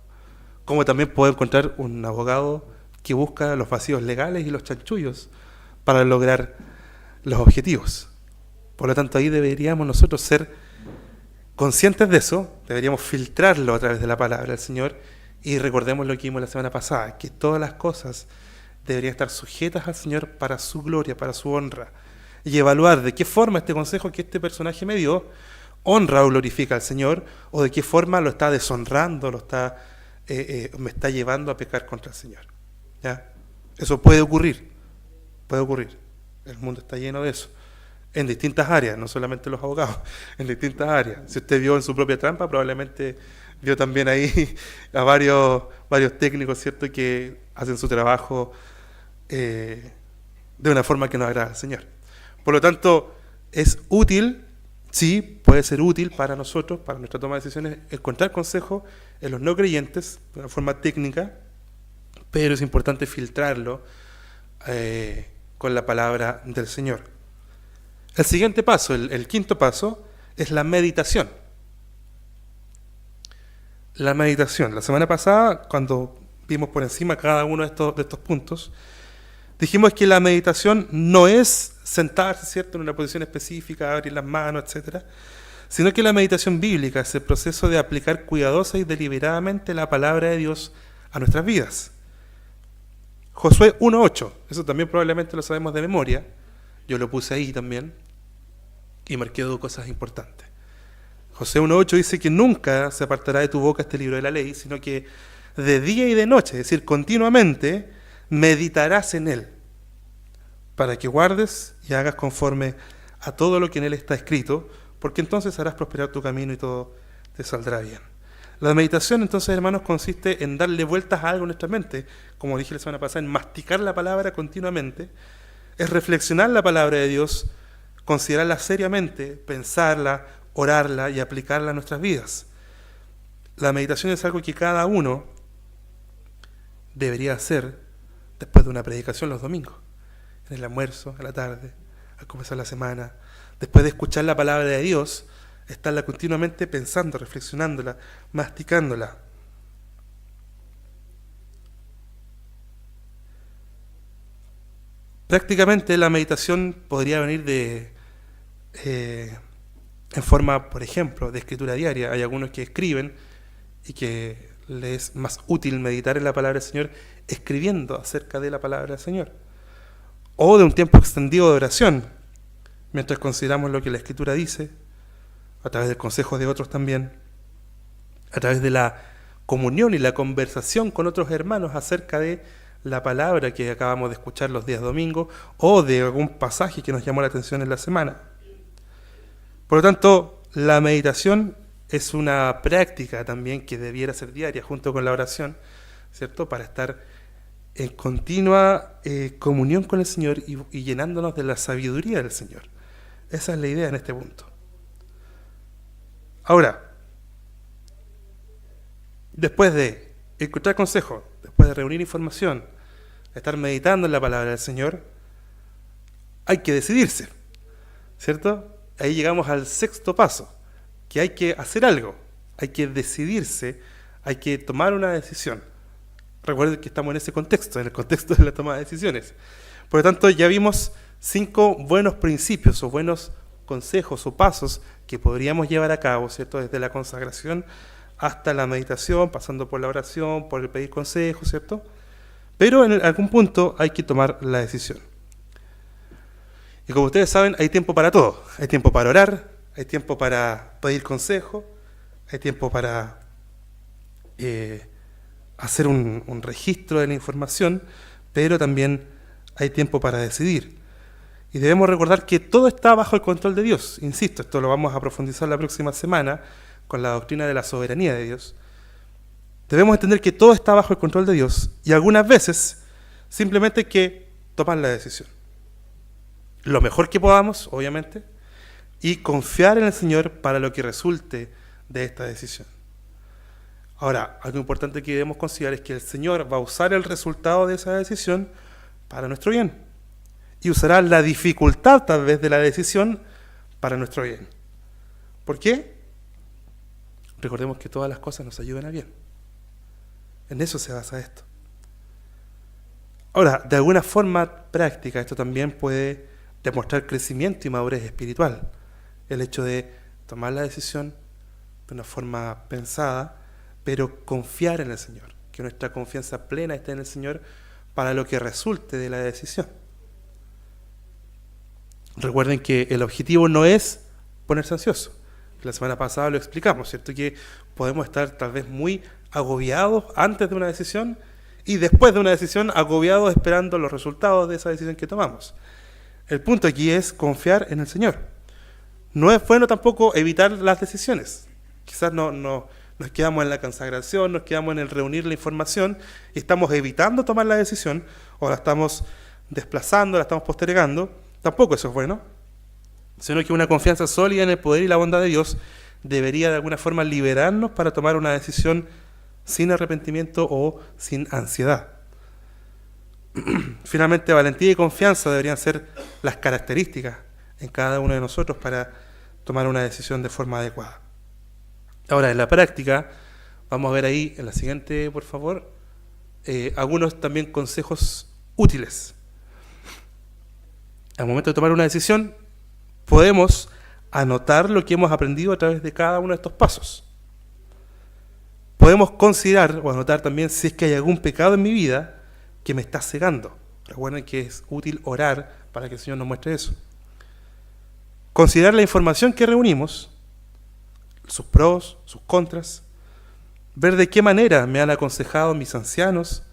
como también puedo encontrar un abogado que busca los vacíos legales y los chanchullos para lograr los objetivos. Por lo tanto, ahí deberíamos nosotros ser conscientes de eso, deberíamos filtrarlo a través de la palabra del Señor, y recordemos lo que vimos la semana pasada, que todas las cosas deberían estar sujetas al Señor para su gloria, para su honra, y evaluar de qué forma este consejo que este personaje me dio honra o glorifica al Señor, o de qué forma lo está deshonrando, me está llevando a pecar contra el Señor. ¿Ya? Eso puede ocurrir. El mundo está lleno de eso, en distintas áreas, no solamente los abogados, en distintas áreas. Si usted vio en su propia trampa, probablemente vio también ahí a varios técnicos, ¿cierto?, que hacen su trabajo de una forma que no agrada al Señor. Por lo tanto, es útil, sí, puede ser útil para nosotros, para nuestra toma de decisiones, encontrar consejo en los no creyentes de una forma técnica, pero es importante filtrarlo con la palabra del Señor. El siguiente paso, el quinto paso, es la meditación. La meditación. La semana pasada, cuando vimos por encima cada uno de estos puntos, dijimos que la meditación no es sentarse, ¿cierto?, en una posición específica, abrir las manos, etcétera, sino que la meditación bíblica es el proceso de aplicar cuidadosa y deliberadamente la palabra de Dios a nuestras vidas. Josué 1:8, eso también probablemente lo sabemos de memoria, yo lo puse ahí también y marqué dos cosas importantes. Josué 1:8 dice que nunca se apartará de tu boca este libro de la ley, sino que de día y de noche, es decir, continuamente, meditarás en él, para que guardes y hagas conforme a todo lo que en él está escrito, porque entonces harás prosperar tu camino y todo te saldrá bien. La meditación, entonces, hermanos, consiste en darle vueltas a algo en nuestra mente, como dije la semana pasada, en masticar la palabra continuamente, es reflexionar la palabra de Dios, considerarla seriamente, pensarla, orarla y aplicarla a nuestras vidas. La meditación es algo que cada uno debería hacer después de una predicación los domingos, en el almuerzo, a la tarde, al comenzar la semana, después de escuchar la palabra de Dios, estarla continuamente pensando, reflexionándola, masticándola. Prácticamente la meditación podría venir en forma, por ejemplo, de escritura diaria. Hay algunos que escriben y que les es más útil meditar en la palabra del Señor escribiendo acerca de la palabra del Señor. O de un tiempo extendido de oración, mientras consideramos lo que la Escritura dice, a través del consejo de otros también, a través de la comunión y la conversación con otros hermanos acerca de la palabra que acabamos de escuchar los días domingos, o de algún pasaje que nos llamó la atención en la semana. Por lo tanto, la meditación es una práctica también que debiera ser diaria junto con la oración, ¿cierto?, para estar en continua comunión con el Señor y llenándonos de la sabiduría del Señor. Esa es la idea en este punto. Ahora, después de encontrar consejo, después de reunir información, de estar meditando en la palabra del Señor, hay que decidirse, ¿cierto? Ahí llegamos al sexto paso, que hay que hacer algo, hay que decidirse, hay que tomar una decisión. Recuerden que estamos en ese contexto, en el contexto de la toma de decisiones. Por lo tanto, ya vimos 5 buenos principios o buenos consejos o pasos que podríamos llevar a cabo, ¿cierto? Desde la consagración hasta la meditación, pasando por la oración, por el pedir consejo, ¿cierto? Pero en algún punto hay que tomar la decisión. Y como ustedes saben, hay tiempo para todo. Hay tiempo para orar, hay tiempo para pedir consejo, hay tiempo para hacer un registro de la información, pero también hay tiempo para decidir. Y debemos recordar que todo está bajo el control de Dios. Insisto, esto lo vamos a profundizar la próxima semana con la doctrina de la soberanía de Dios. Debemos entender que todo está bajo el control de Dios y algunas veces simplemente hay que tomar la decisión. Lo mejor que podamos, obviamente, y confiar en el Señor para lo que resulte de esta decisión. Ahora, algo importante que debemos considerar es que el Señor va a usar el resultado de esa decisión para nuestro bien. Y usará la dificultad tal vez de la decisión para nuestro bien. ¿Por qué? Recordemos que todas las cosas nos ayudan a bien. En eso se basa esto. Ahora, de alguna forma práctica, esto también puede demostrar crecimiento y madurez espiritual. El hecho de tomar la decisión de una forma pensada, pero confiar en el Señor. Que nuestra confianza plena esté en el Señor para lo que resulte de la decisión. Recuerden que el objetivo no es ponerse ansioso. La semana pasada lo explicamos, ¿cierto? Que podemos estar tal vez muy agobiados antes de una decisión y después de una decisión agobiados esperando los resultados de esa decisión que tomamos. El punto aquí es confiar en el Señor. No es bueno tampoco evitar las decisiones. Quizás no nos quedamos en la consagración, nos quedamos en el reunir la información y estamos evitando tomar la decisión o la estamos desplazando, la estamos postergando. Tampoco eso es bueno, sino que una confianza sólida en el poder y la bondad de Dios debería de alguna forma liberarnos para tomar una decisión sin arrepentimiento o sin ansiedad. Finalmente, valentía y confianza deberían ser las características en cada uno de nosotros para tomar una decisión de forma adecuada. Ahora, en la práctica, vamos a ver ahí en la siguiente, por favor, algunos también consejos útiles. Al momento de tomar una decisión, podemos anotar lo que hemos aprendido a través de cada uno de estos pasos. Podemos considerar o anotar también si es que hay algún pecado en mi vida que me está cegando. Recuerden que es útil orar para que el Señor nos muestre eso. Considerar la información que reunimos, sus pros, sus contras, ver de qué manera me han aconsejado mis ancianos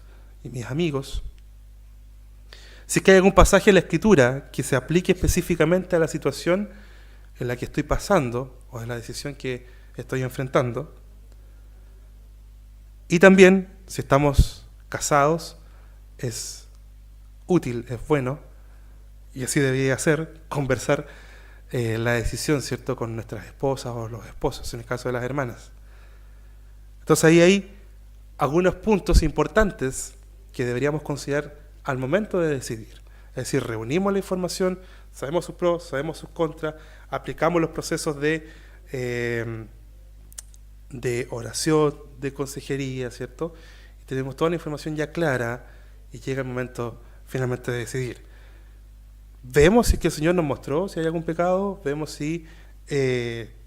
y mis amigos. Si es que hay algún pasaje en la Escritura que se aplique específicamente a la situación en la que estoy pasando o en la decisión que estoy enfrentando. Y también, si estamos casados, es útil, es bueno, y así debería ser, conversar la decisión, ¿cierto?, con nuestras esposas o los esposos, en el caso de las hermanas. Entonces ahí hay algunos puntos importantes que deberíamos considerar al momento de decidir. Es decir, reunimos la información, sabemos sus pros, sabemos sus contras, aplicamos los procesos de oración, de consejería, ¿cierto? Y tenemos toda la información ya clara y llega el momento finalmente de decidir. Vemos si es que el Señor nos mostró si hay algún pecado, vemos si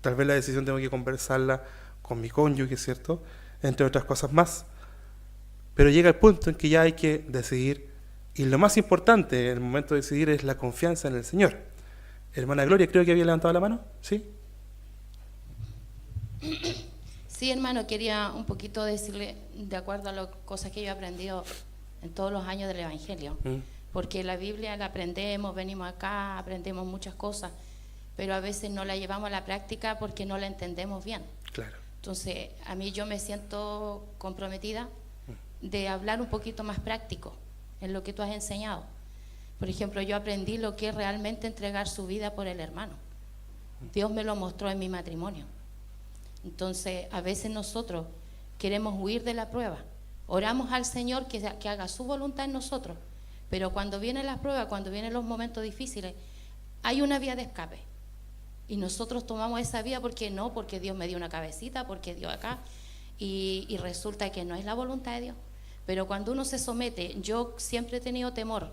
tal vez la decisión tengo que conversarla con mi cónyuge, ¿cierto? Entre otras cosas más. Pero llega el punto en que ya hay que decidir. Y lo más importante en el momento de decidir es la confianza en el Señor. Hermana Gloria, creo que había levantado la mano, ¿sí? Sí, hermano, quería un poquito decirle, de acuerdo a las cosas que yo he aprendido en todos los años del Evangelio, porque la Biblia la aprendemos, venimos acá, aprendemos muchas cosas, pero a veces no la llevamos a la práctica porque no la entendemos bien. Claro. Entonces, a mí yo me siento comprometida de hablar un poquito más práctico. en lo que tú has enseñado. Por ejemplo, yo aprendí lo que es realmente entregar su vida por el hermano. Dios me lo mostró en mi matrimonio. Entonces, a veces nosotros queremos huir de la prueba. Oramos al Señor que haga su voluntad en nosotros. Pero cuando vienen las pruebas, cuando vienen los momentos difíciles, hay una vía de escape. Y nosotros tomamos esa vía porque Dios me dio una cabecita, porque Dios acá. Y resulta que no es la voluntad de Dios. Pero cuando uno se somete, yo siempre he tenido temor,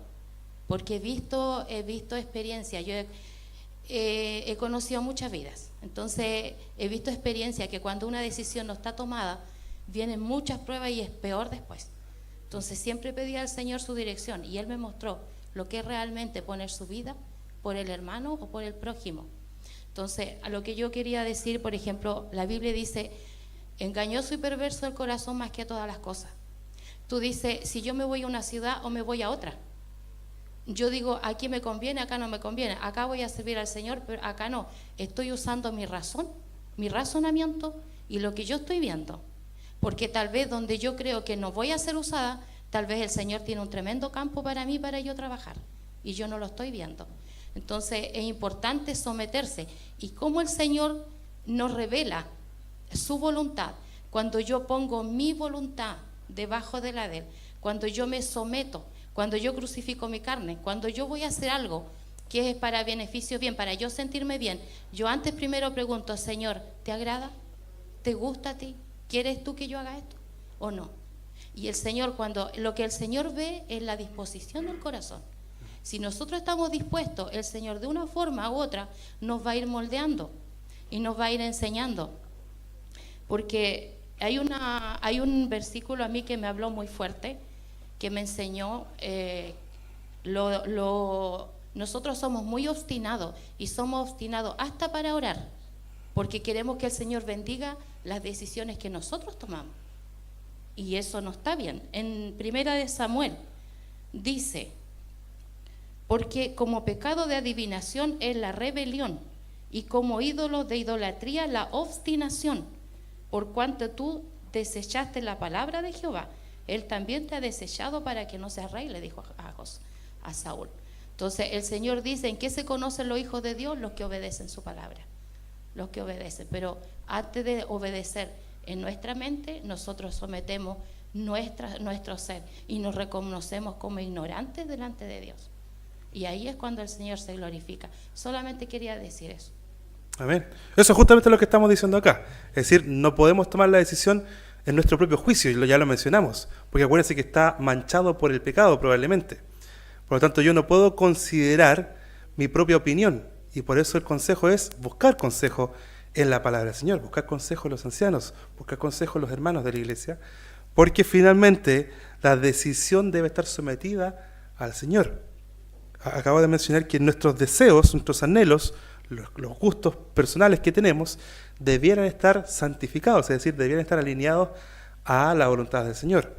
porque he visto experiencia. Yo he conocido muchas vidas. Entonces he visto experiencia que cuando una decisión no está tomada, vienen muchas pruebas y es peor después. Entonces siempre pedí al Señor su dirección y Él me mostró lo que es realmente poner su vida por el hermano o por el prójimo. Entonces, a lo que yo quería decir, por ejemplo, la Biblia dice, engañoso y perverso el corazón más que todas las cosas. Tú dices, si yo me voy a una ciudad o me voy a otra. Yo digo, aquí me conviene, acá no me conviene. Acá voy a servir al Señor, pero acá no. Estoy usando mi razón, mi razonamiento y lo que yo estoy viendo. Porque tal vez donde yo creo que no voy a ser usada, tal vez el Señor tiene un tremendo campo para mí, para yo trabajar. Y yo no lo estoy viendo. Entonces es importante someterse. Y cómo el Señor nos revela su voluntad, cuando yo pongo mi voluntad debajo de la de Él, cuando yo me someto, cuando yo crucifico mi carne, cuando yo voy a hacer algo que es para beneficio bien, para yo sentirme bien, yo antes primero pregunto, Señor, ¿te agrada? ¿Te gusta a ti? ¿Quieres tú que yo haga esto o no? Y el Señor, cuando lo que el Señor ve es la disposición del corazón. Si nosotros estamos dispuestos, el Señor de una forma u otra nos va a ir moldeando y nos va a ir enseñando. Porque hay un versículo a mí que me habló muy fuerte, que me enseñó, nosotros somos muy obstinados y somos obstinados hasta para orar, porque queremos que el Señor bendiga las decisiones que nosotros tomamos. Y eso no está bien. En 1 Samuel dice, porque como pecado de adivinación es la rebelión y como ídolo de idolatría la obstinación. Por cuanto tú desechaste la palabra de Jehová, Él también te ha desechado para que no seas rey, le dijo a Saúl. Entonces el Señor dice, ¿en qué se conocen los hijos de Dios? Los que obedecen su palabra, los que obedecen. Pero antes de obedecer en nuestra mente, nosotros sometemos nuestro ser y nos reconocemos como ignorantes delante de Dios. Y ahí es cuando el Señor se glorifica. Solamente quería decir eso. Amén. Eso es justamente lo que estamos diciendo acá. Es decir, no podemos tomar la decisión en nuestro propio juicio, y ya lo mencionamos, porque acuérdense que está manchado por el pecado probablemente. Por lo tanto, yo no puedo considerar mi propia opinión, y por eso el consejo es buscar consejo en la palabra del Señor, buscar consejo en los ancianos, buscar consejo en los hermanos de la iglesia, porque finalmente la decisión debe estar sometida al Señor. Acabo de mencionar que nuestros deseos, nuestros anhelos, los gustos personales que tenemos debieran estar santificados, es decir, debieran estar alineados a la voluntad del Señor.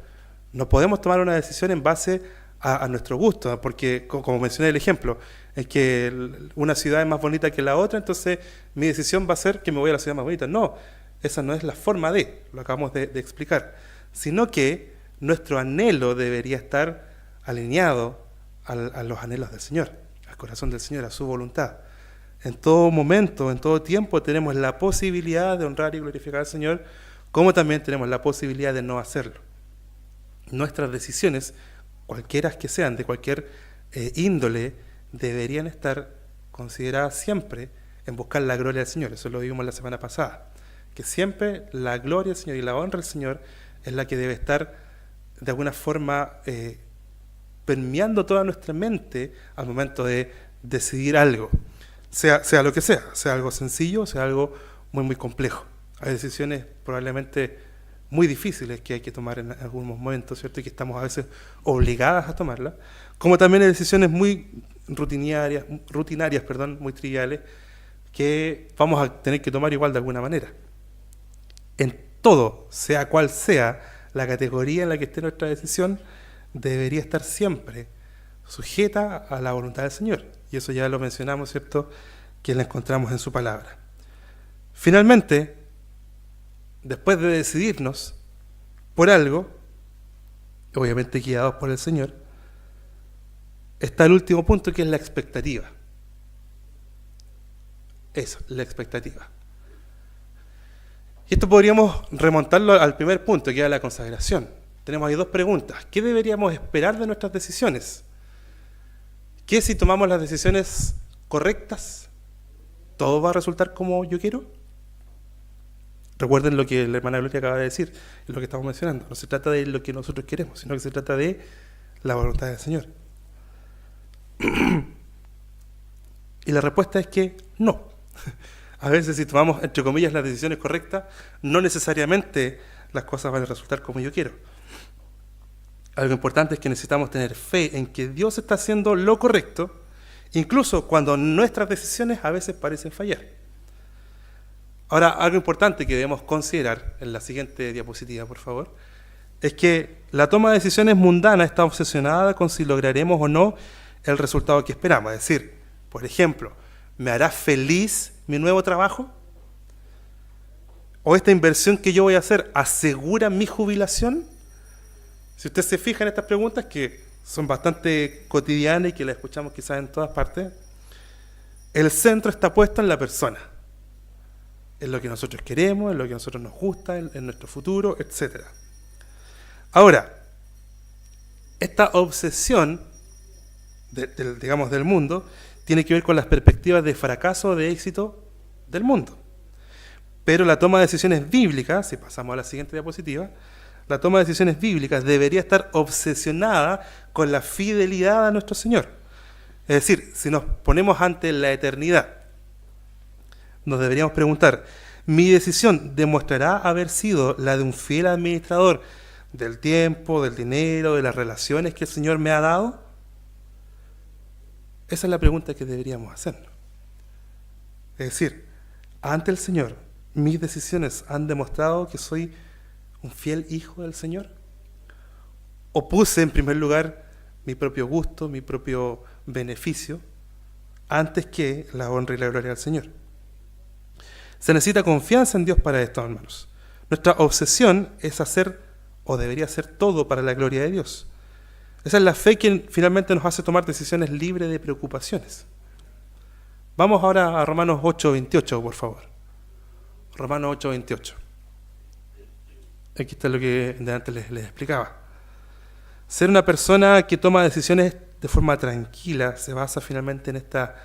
No podemos tomar una decisión en base a nuestro gusto, porque como mencioné el ejemplo, es que una ciudad es más bonita que la otra, entonces mi decisión va a ser que me voy a la ciudad más bonita. No, esa no es la forma lo acabamos de explicar, sino que nuestro anhelo debería estar alineado a los anhelos del Señor, al corazón del Señor, a su voluntad. En todo momento, en todo tiempo tenemos la posibilidad de honrar y glorificar al Señor, como también tenemos la posibilidad de no hacerlo. Nuestras decisiones, cualquiera que sean, de cualquier índole, deberían estar consideradas siempre en buscar la gloria del Señor. Eso lo vimos la semana pasada, que siempre la gloria del Señor y la honra del Señor es la que debe estar de alguna forma permeando toda nuestra mente al momento de decidir algo. Sea lo que sea algo sencillo, sea algo muy, muy complejo. Hay decisiones probablemente muy difíciles que hay que tomar en algunos momentos, ¿cierto? Y que estamos a veces obligadas a tomarlas, como también hay decisiones muy rutinarias, muy triviales, que vamos a tener que tomar igual de alguna manera. En todo, sea cual sea la categoría en la que esté nuestra decisión, debería estar siempre sujeta a la voluntad del Señor. Y eso ya lo mencionamos, ¿cierto?, que la encontramos en su palabra. Finalmente, después de decidirnos por algo, obviamente guiados por el Señor, está el último punto, que es la expectativa. Eso, la expectativa. Y esto podríamos remontarlo al primer punto, que era la consagración. Tenemos ahí dos preguntas. ¿Qué deberíamos esperar de nuestras decisiones? ¿Qué si tomamos las decisiones correctas, todo va a resultar como yo quiero? Recuerden lo que la hermana Gloria acaba de decir, es lo que estamos mencionando. No se trata de lo que nosotros queremos, sino que se trata de la voluntad del Señor. Y la respuesta es que no. A veces, si tomamos, entre comillas, las decisiones correctas, no necesariamente las cosas van a resultar como yo quiero. Algo importante es que necesitamos tener fe en que Dios está haciendo lo correcto, incluso cuando nuestras decisiones a veces parecen fallar. Ahora, algo importante que debemos considerar, en la siguiente diapositiva, por favor, es que la toma de decisiones mundana está obsesionada con si lograremos o no el resultado que esperamos. Es decir, por ejemplo, ¿me hará feliz mi nuevo trabajo? ¿O esta inversión que yo voy a hacer asegura mi jubilación? Si usted se fija en estas preguntas, que son bastante cotidianas y que las escuchamos quizás en todas partes, el centro está puesto en la persona. En lo que nosotros queremos, en lo que a nosotros nos gusta, en nuestro futuro, etc. Ahora, esta obsesión, digamos, del mundo, tiene que ver con las perspectivas de fracaso o de éxito del mundo. Pero la toma de decisiones bíblicas, si pasamos a la siguiente diapositiva, la toma de decisiones bíblicas debería estar obsesionada con la fidelidad a nuestro Señor. Es decir, si nos ponemos ante la eternidad, nos deberíamos preguntar, ¿mi decisión demostrará haber sido la de un fiel administrador del tiempo, del dinero, de las relaciones que el Señor me ha dado? Esa es la pregunta que deberíamos hacernos. Es decir, ante el Señor, ¿mis decisiones han demostrado que soy un fiel hijo del Señor? ¿O puse en primer lugar mi propio gusto, mi propio beneficio, antes que la honra y la gloria del Señor? Se necesita confianza en Dios para esto, hermanos. Nuestra obsesión es hacer, o debería ser, todo para la gloria de Dios. Esa es la fe que finalmente nos hace tomar decisiones libres de preocupaciones. Vamos ahora a Romanos 8:28, por favor. Romanos 8:28. Aquí está lo que antes les explicaba. Ser una persona que toma decisiones de forma tranquila se basa finalmente en esta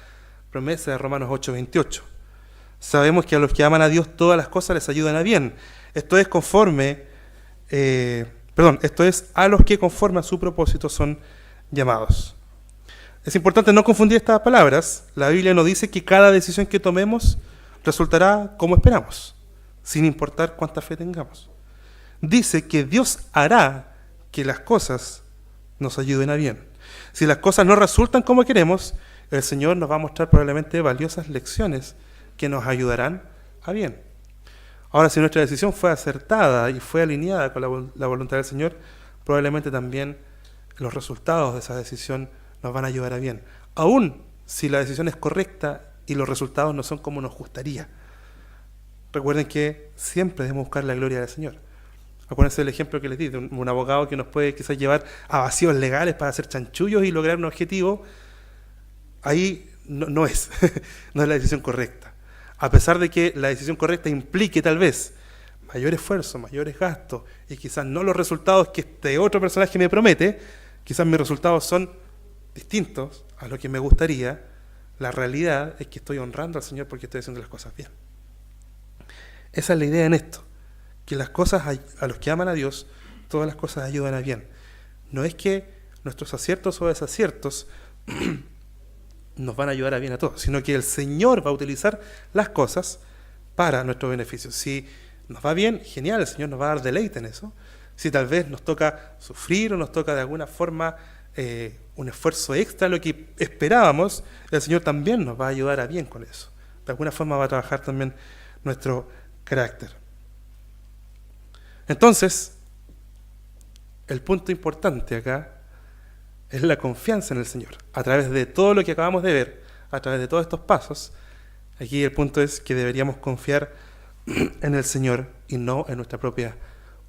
promesa de Romanos 8:28. Sabemos que a los que aman a Dios todas las cosas les ayudan a bien. Esto es a los que conforme a su propósito son llamados. Es importante no confundir estas palabras. La Biblia nos dice que cada decisión que tomemos resultará como esperamos, sin importar cuánta fe tengamos. Dice que Dios hará que las cosas nos ayuden a bien. Si las cosas no resultan como queremos, el Señor nos va a mostrar probablemente valiosas lecciones que nos ayudarán a bien. Ahora, si nuestra decisión fue acertada y fue alineada con la voluntad del Señor, probablemente también los resultados de esa decisión nos van a ayudar a bien. Aún si la decisión es correcta y los resultados no son como nos gustaría. Recuerden que siempre debemos buscar la gloria del Señor. Acuérdense del ejemplo que les di, de un abogado que nos puede quizás llevar a vacíos legales para hacer chanchullos y lograr un objetivo. Ahí no es la decisión correcta. A pesar de que la decisión correcta implique tal vez mayor esfuerzo, mayores gastos y quizás no los resultados que este otro personaje me promete, quizás mis resultados son distintos a lo que me gustaría, la realidad es que estoy honrando al Señor porque estoy haciendo las cosas bien. Esa es la idea en esto, que las cosas a los que aman a Dios, todas las cosas ayudan a bien. No es que nuestros aciertos o desaciertos nos van a ayudar a bien a todos, sino que el Señor va a utilizar las cosas para nuestro beneficio. Si nos va bien, genial, el Señor nos va a dar deleite en eso. Si tal vez nos toca sufrir o nos toca de alguna forma un esfuerzo extra a lo que esperábamos, el Señor también nos va a ayudar a bien con eso. De alguna forma va a trabajar también nuestro carácter. Entonces, el punto importante acá es la confianza en el Señor. A través de todo lo que acabamos de ver, a través de todos estos pasos, aquí el punto es que deberíamos confiar en el Señor y no en nuestra propia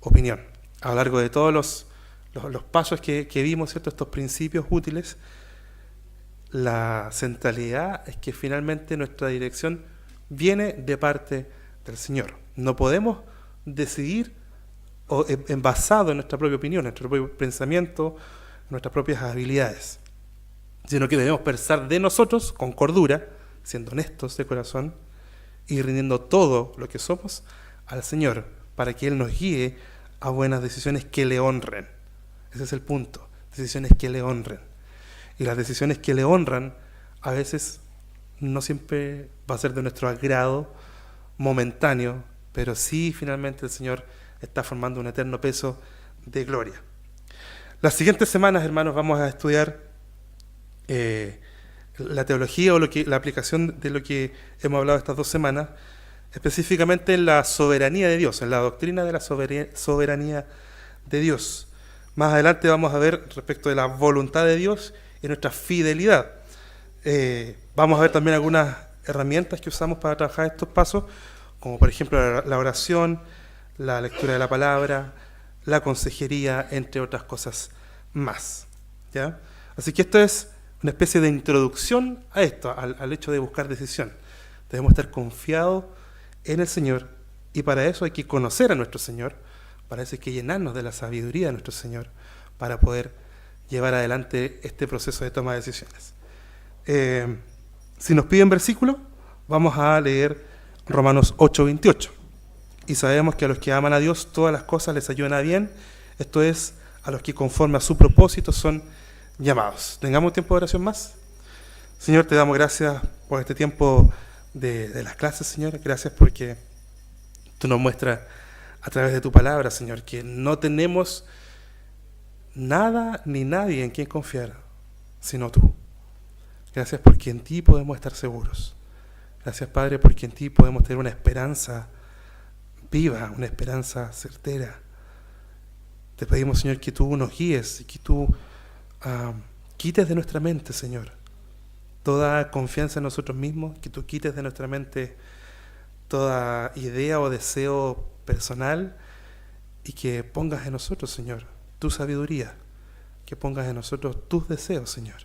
opinión. A lo largo de todos los pasos que vimos, ¿cierto? Estos principios útiles, la centralidad es que finalmente nuestra dirección viene de parte del Señor. No podemos decidir basado en nuestra propia opinión, nuestro propio pensamiento, nuestras propias habilidades, sino que debemos pensar de nosotros con cordura, siendo honestos de corazón y rindiendo todo lo que somos al Señor para que Él nos guíe a buenas decisiones que le honren. Ese es el punto, decisiones que le honren. Y las decisiones que le honran a veces no siempre va a ser de nuestro agrado momentáneo, pero sí finalmente el Señor está formando un eterno peso de gloria. Las siguientes semanas, hermanos, vamos a estudiar la teología o la aplicación de lo que hemos hablado estas 2 semanas, específicamente en la soberanía de Dios, en la doctrina de la soberanía de Dios. Más adelante vamos a ver respecto de la voluntad de Dios y nuestra fidelidad. Vamos a ver también algunas herramientas que usamos para trabajar estos pasos, como por ejemplo la oración, la lectura de la palabra, la consejería, entre otras cosas más. ¿Ya? Así que esto es una especie de introducción a esto, al hecho de buscar decisión. Debemos estar confiados en el Señor y para eso hay que conocer a nuestro Señor, para eso hay que llenarnos de la sabiduría de nuestro Señor para poder llevar adelante este proceso de toma de decisiones. Si nos piden versículos, vamos a leer Romanos 8:28. Y sabemos que a los que aman a Dios todas las cosas les ayudan a bien, esto es, a los que conforme a su propósito son llamados. ¿Tengamos un tiempo de oración más? Señor, te damos gracias por este tiempo de las clases, Señor. Gracias porque tú nos muestras a través de tu palabra, Señor, que no tenemos nada ni nadie en quien confiar, sino tú. Gracias porque en ti podemos estar seguros. Gracias, Padre, porque en ti podemos tener una esperanza viva, una esperanza certera. Te pedimos, Señor, que tú nos guíes y que tú quites de nuestra mente, Señor, toda confianza en nosotros mismos, que tú quites de nuestra mente toda idea o deseo personal y que pongas en nosotros, Señor, tu sabiduría, que pongas en nosotros tus deseos, Señor,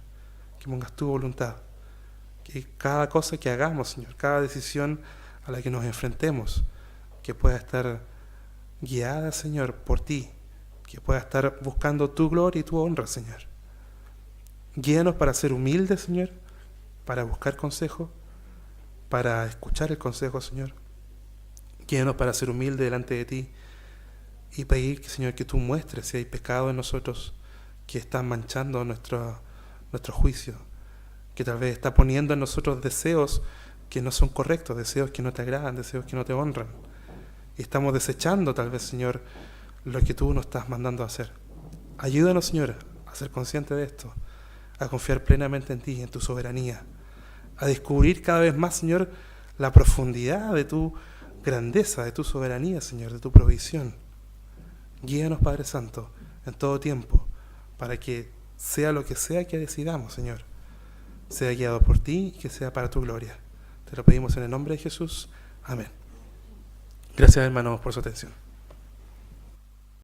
que pongas tu voluntad, que cada cosa que hagamos, Señor, cada decisión a la que nos enfrentemos, que pueda estar guiada, Señor, por ti, que pueda estar buscando tu gloria y tu honra, Señor. Guíanos para ser humildes, Señor, para buscar consejo, para escuchar el consejo, Señor. Guíanos para ser humildes delante de ti y pedir, Señor, que tú muestres si hay pecado en nosotros que está manchando nuestro juicio, que tal vez está poniendo en nosotros deseos que no son correctos, deseos que no te agradan, deseos que no te honran. Y estamos desechando tal vez, Señor, lo que tú nos estás mandando a hacer. Ayúdanos, Señor, a ser conscientes de esto, a confiar plenamente en ti, en tu soberanía, a descubrir cada vez más, Señor, la profundidad de tu grandeza, de tu soberanía, Señor, de tu provisión. Guíanos, Padre Santo, en todo tiempo, para que sea lo que sea que decidamos, Señor, sea guiado por ti y que sea para tu gloria. Te lo pedimos en el nombre de Jesús. Amén. Gracias, hermanos, por su atención.